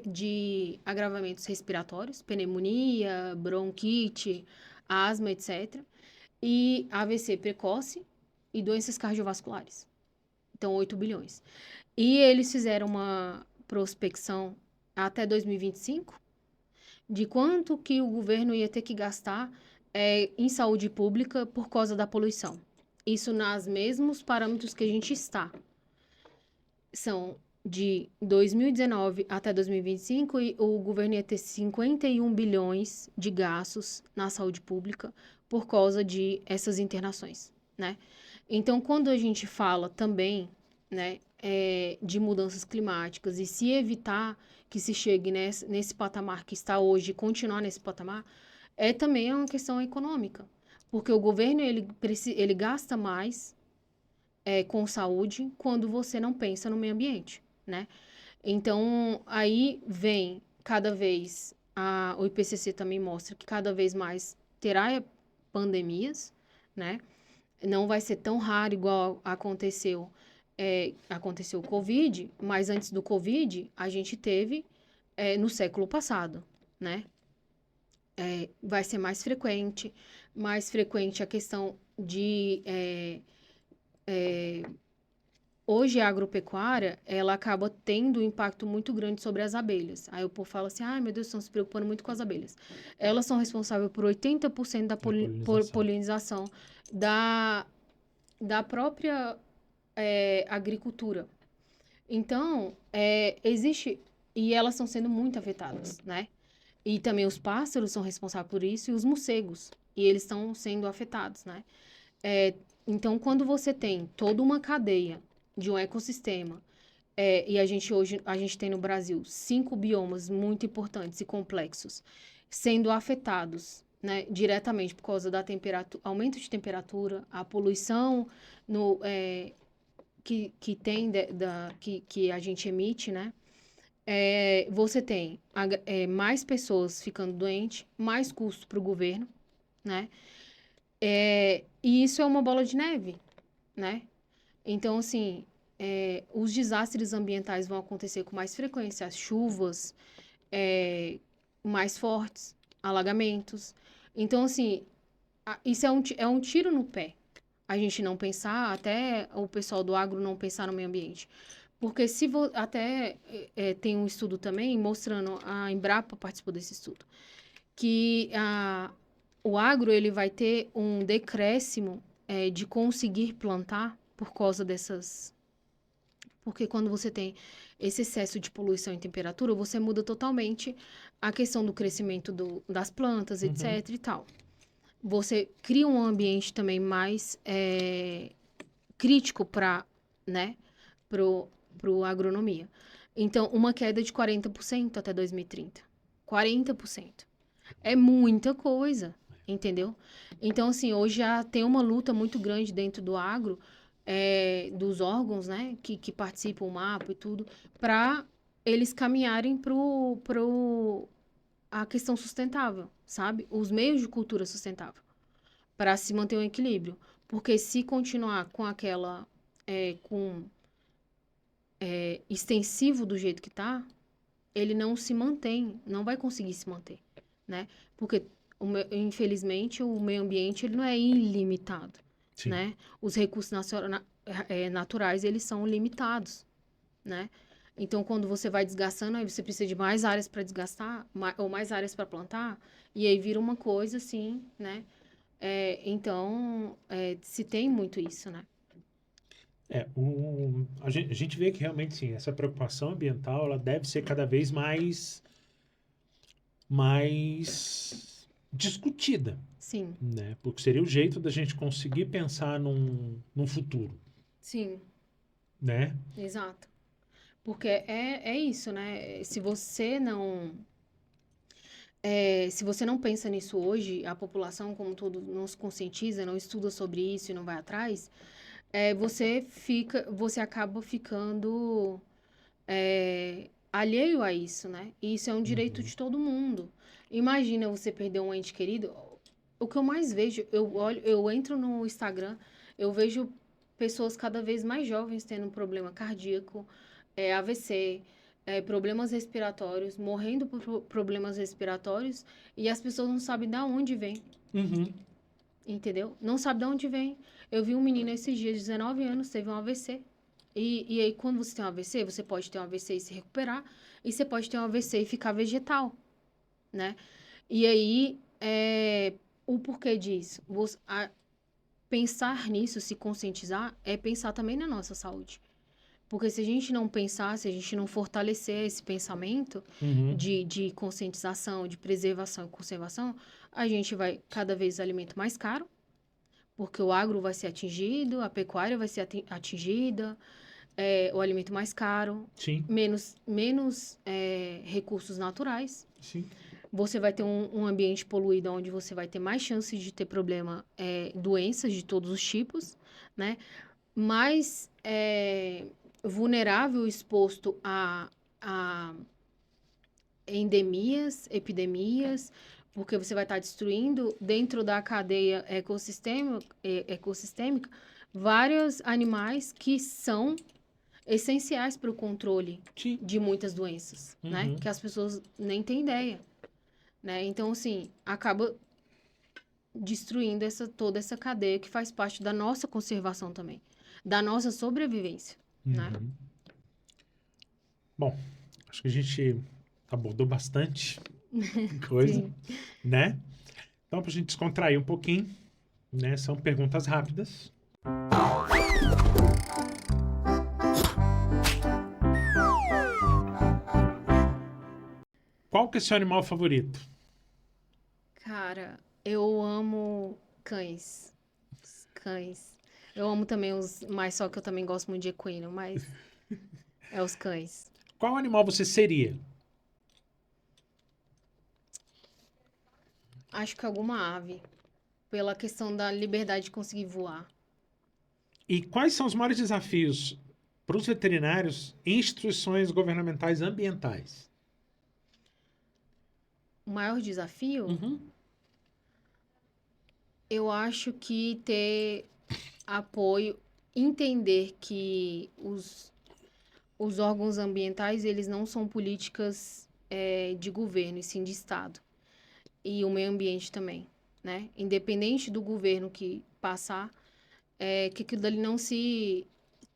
de agravamentos respiratórios, pneumonia, bronquite, asma, etc. E AVC precoce e doenças cardiovasculares. Então, 8 bilhões. E eles fizeram uma prospecção até 2025 de quanto que o governo ia ter que gastar em saúde pública por causa da poluição. Isso nos mesmos parâmetros que a gente está. São de 2019 até 2025 e o governo ia ter 51 bilhões de gastos na saúde pública por causa de essas internações, né? Então, quando a gente fala também, né, de mudanças climáticas e se evitar que se chegue nesse patamar que está hoje, continuar nesse patamar, também é uma questão econômica, porque o governo ele gasta mais com saúde quando você não pensa no meio ambiente, né? Então, aí vem cada vez, o IPCC também mostra que cada vez mais terá pandemias, né? Não vai ser tão raro igual aconteceu o Covid, mas antes do Covid, a gente teve no século passado, né? Vai ser mais frequente a questão de hoje a agropecuária, ela acaba tendo um impacto muito grande sobre as abelhas. Aí o povo fala assim, ai meu Deus, estão se preocupando muito com as abelhas. Elas são responsáveis por 80% da polinização da própria agricultura. Então, existe... E elas estão sendo muito afetadas, né? E também os pássaros são responsáveis por isso e os morcegos. E eles estão sendo afetados, né? Então, quando você tem toda uma cadeia de um ecossistema, e a gente tem no Brasil 5 biomas muito importantes e complexos sendo afetados, né, diretamente por causa da aumento de temperatura, a poluição que tem que a gente emite, né? Você tem mais pessoas ficando doentes, mais custo para o governo, né? E isso é uma bola de neve, né? Então, assim, os desastres ambientais vão acontecer com mais frequência, as chuvas mais fortes, alagamentos. Então, assim, isso é um tiro no pé. A gente não pensar, até o pessoal do agro não pensar no meio ambiente. Porque até tem um estudo também mostrando, a Embrapa participou desse estudo, que o agro ele vai ter um decréscimo de conseguir plantar por causa dessas... Porque quando você tem esse excesso de poluição e temperatura, você muda totalmente a questão do crescimento das plantas, etc. e tal. Você cria um ambiente também mais crítico para, né, pro agronomia. Então, uma queda de 40% até 2030. 40%. É muita coisa, entendeu? Então, assim, hoje já tem uma luta muito grande dentro do agro, dos órgãos, né, que participam, o mapa e tudo, para eles caminharem a questão sustentável, sabe? Os meios de cultura sustentável, para se manter um equilíbrio. Porque se continuar com aquela, extensivo do jeito que tá, ele não se mantém, não vai conseguir se manter, né? Porque, infelizmente, o meio ambiente ele não é ilimitado, Sim. né? Os recursos naturais, eles são limitados, né? Então, quando você vai desgastando, aí você precisa de mais áreas para desgastar, ou mais áreas para plantar, e aí vira uma coisa assim, né? Então, se tem muito isso, né? A gente vê que realmente, sim, essa preocupação ambiental, ela deve ser cada vez mais discutida, Sim, né? Porque seria o jeito da gente conseguir pensar num futuro, sim, né? exato. Porque é isso, né? Se você não pensa nisso hoje, a população como um todo não se conscientiza, não estuda sobre isso e não vai atrás, você acaba ficando alheio a isso, né? E isso é um direito Uhum. de todo mundo. Imagina você perder um ente querido. O que eu mais vejo, eu entro no Instagram, eu vejo pessoas cada vez mais jovens tendo um problema cardíaco, AVC, problemas respiratórios, morrendo por problemas respiratórios, e as pessoas não sabem de onde vem, Uhum. entendeu? Não sabem de onde vem. Eu vi um menino esses dias, 19 anos, teve um AVC. E aí, quando você tem um AVC, você pode ter um AVC e se recuperar, e você pode ter um AVC e ficar vegetal, né? E aí, o porquê disso? Pensar nisso, se conscientizar, é pensar também na nossa saúde. Porque se a gente não pensar, se a gente não fortalecer esse pensamento Uhum. de conscientização, de preservação e conservação, a gente vai cada vez alimento mais caro, porque o agro vai ser atingido, a pecuária vai ser atingida, o alimento mais caro, Sim, menos recursos naturais. sim. Você vai ter um ambiente poluído onde você vai ter mais chances de ter problema, doenças de todos os tipos, né? Mais vulnerável, exposto a endemias, epidemias, porque você vai estar destruindo dentro da cadeia ecossistêmica vários animais que são essenciais para o controle Sim. de muitas doenças, né? Uhum. Que as pessoas nem têm ideia, né? Então, assim, acaba destruindo toda essa cadeia que faz parte da nossa conservação também, da nossa sobrevivência, né? Uhum. Bom, acho que a gente abordou bastante coisa, Sim. né? Então, para a gente descontrair um pouquinho, né? São perguntas rápidas. Qual que é seu animal favorito? Cara, eu amo cães. Os cães. Eu amo também mas só que eu também gosto muito de equino, mas é os cães. Qual animal você seria? Acho que alguma ave, pela questão da liberdade de conseguir voar. E quais são os maiores desafios para os veterinários em instituições governamentais ambientais? O maior desafio, Uhum. eu acho que ter apoio, entender que os órgãos ambientais, eles não são políticas de governo, e sim de Estado. E o meio ambiente também, né? Independente do governo que passar, que aquilo dali não se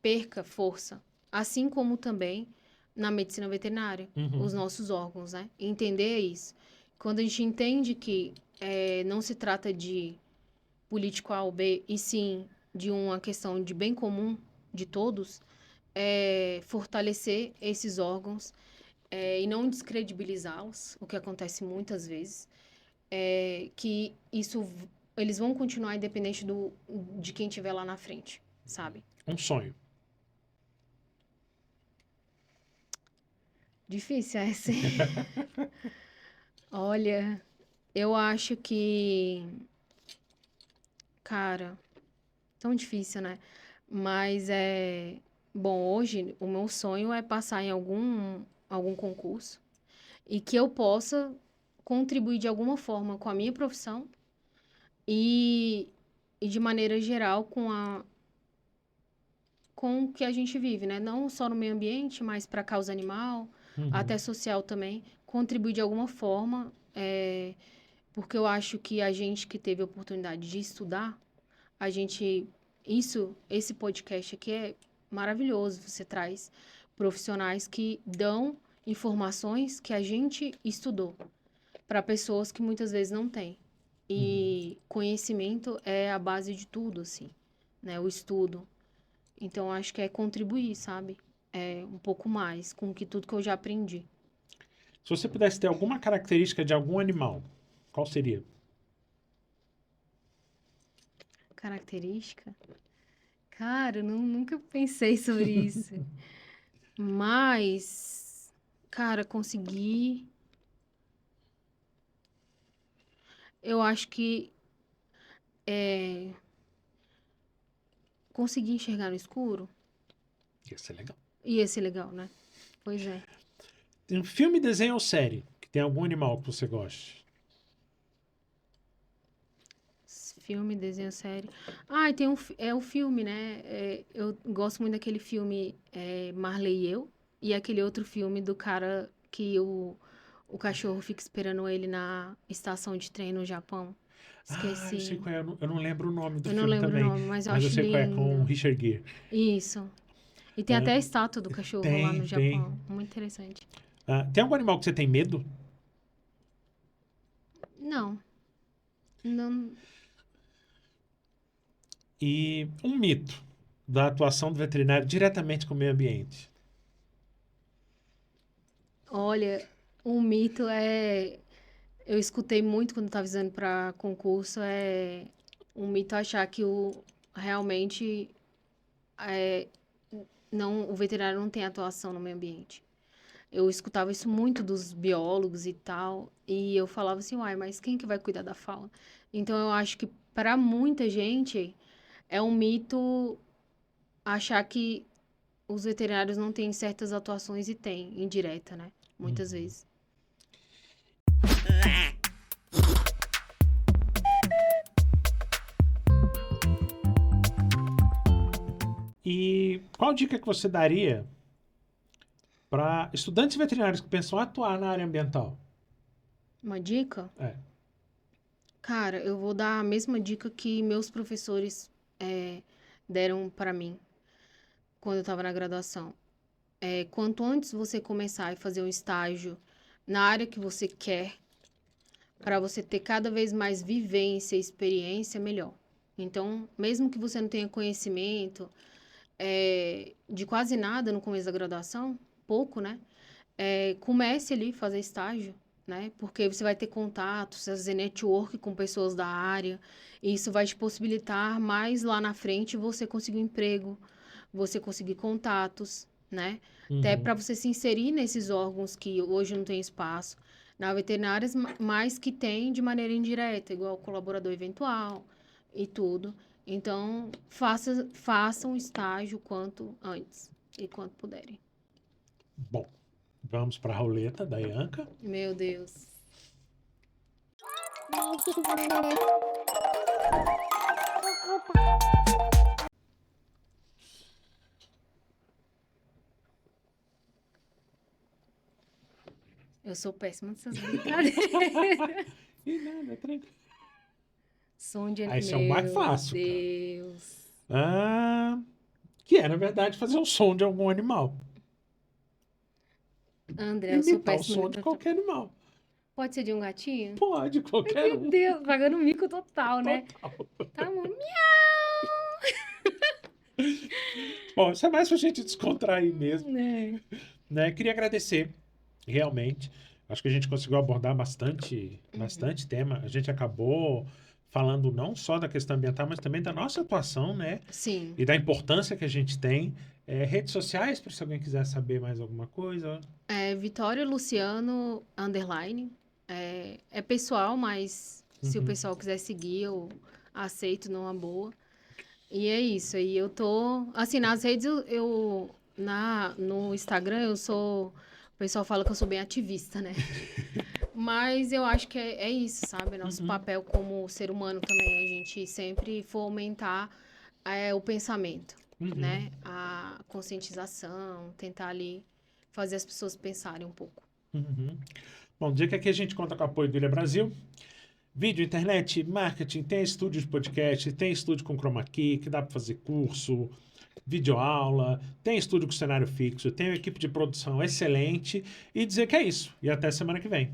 perca força. Assim como também na medicina veterinária, Uhum. os nossos órgãos, né? Entender isso. Quando a gente entende que não se trata de político A ou B, e sim de uma questão de bem comum de todos, fortalecer esses órgãos e não descredibilizá-los, o que acontece muitas vezes, que eles vão continuar independente de quem estiver lá na frente, sabe? Um sonho. Difícil essa. Olha, eu acho que, cara, tão difícil, né? Mas bom, hoje o meu sonho é passar em algum concurso e que eu possa contribuir de alguma forma com a minha profissão e, e de maneira geral com o que a gente vive, né? Não só no meio ambiente, mas para a causa animal, Uhum. até social também, contribuir de alguma forma, porque eu acho que a gente que teve a oportunidade de estudar, a gente, esse podcast aqui é maravilhoso, você traz profissionais que dão informações que a gente estudou para pessoas que muitas vezes não têm. Uhum. E conhecimento é a base de tudo, assim, né? O estudo. Então, eu acho que é contribuir, sabe? Um pouco mais com tudo que eu já aprendi. Se você pudesse ter alguma característica de algum animal, qual seria? Característica? Cara, eu nunca pensei sobre isso. Mas, cara, consegui. Eu acho que é, consegui enxergar no escuro Ia ser legal. ia ser legal, né? Pois é. Tem um filme, desenho ou série que tem algum animal que você goste? Filme, desenho, série. Ah, e tem o filme, né? Eu gosto muito daquele filme Marley e Eu. E aquele outro filme do cara que o cachorro fica esperando ele na estação de trem no Japão. Ah, eu sei Esqueci. qual é. Eu não lembro o nome do Eu não filme lembro o também, nome, mas eu mas eu acho sei qual é, com o lindo. Richard Gere. Isso. E tem até a estátua do cachorro lá no Tem. Japão. Muito interessante. Tem algum animal que você tem medo? Não. Não. E um mito da atuação do veterinário diretamente com o meio ambiente. Olha, um mito é. Eu escutei muito quando estava estudando para concurso, um mito achar que realmente é, o veterinário não tem atuação no meio ambiente. Eu escutava isso muito dos biólogos e tal, e eu falava assim, uai, mas quem que vai cuidar da fauna? Então eu acho que para muita gente é um mito achar que os veterinários não têm certas atuações e têm, indireta, né? Muitas vezes. E qual dica que você daria para estudantes veterinários que pensam em atuar na área ambiental? Uma dica? É. Cara, eu vou dar a mesma dica que meus professores deram para mim quando eu estava na graduação. Quanto antes você começar a fazer um estágio na área que você quer, para você ter cada vez mais vivência e experiência, melhor. Então, mesmo que você não tenha conhecimento de quase nada no começo da graduação, pouco, né? Comece ali a fazer estágio, né? Porque você vai ter contatos, fazer network com pessoas da área, e isso vai te possibilitar mais lá na frente você conseguir um emprego, você conseguir contatos, né? Até Uhum. para você se inserir nesses órgãos que hoje não tem espaço. Na veterinária, mais que tem de maneira indireta, igual colaborador eventual e tudo. Então, façam estágio quanto antes e quanto puderem. Bom, vamos para a roleta da Ianca. Meu Deus. Eu sou péssima nessas brincadeiras. E nada, tranquilo. Som de... Esse é o mais Meu fácil, cara. Deus. Que é, na verdade, fazer o som de algum animal. André, eu sou Imitar o péssima som de nessa... qualquer animal. Pode ser de um gatinho? Pode, qualquer Meu um. Deus, pagando mico total, né? Total. Tá bom. Miau! Bom, isso é mais pra gente descontrair mesmo, É. né? Queria agradecer, realmente. Acho que a gente conseguiu abordar bastante tema. A gente acabou falando não só da questão ambiental, mas também da nossa atuação, né? Sim. E da importância que a gente tem. Redes sociais, para se alguém quiser saber mais alguma coisa. Vitória Luciano, underline. É pessoal, mas se o pessoal quiser seguir, eu aceito numa boa. E é isso. Aí eu tô. Assim, nas redes, no Instagram, eu sou. O pessoal fala que eu sou bem ativista, né? Mas eu acho que é isso, sabe? Nosso papel como ser humano também, a gente sempre fomentar o pensamento, né? A conscientização, tentar ali fazer as pessoas pensarem um pouco. Bom, dica que aqui a gente conta com o apoio do Ilha Brasil. Vídeo, internet, marketing, tem estúdio de podcast, tem estúdio com chroma key, que dá para fazer curso, videoaula, tem estúdio com cenário fixo, tem uma equipe de produção excelente. E dizer que é isso. E até semana que vem.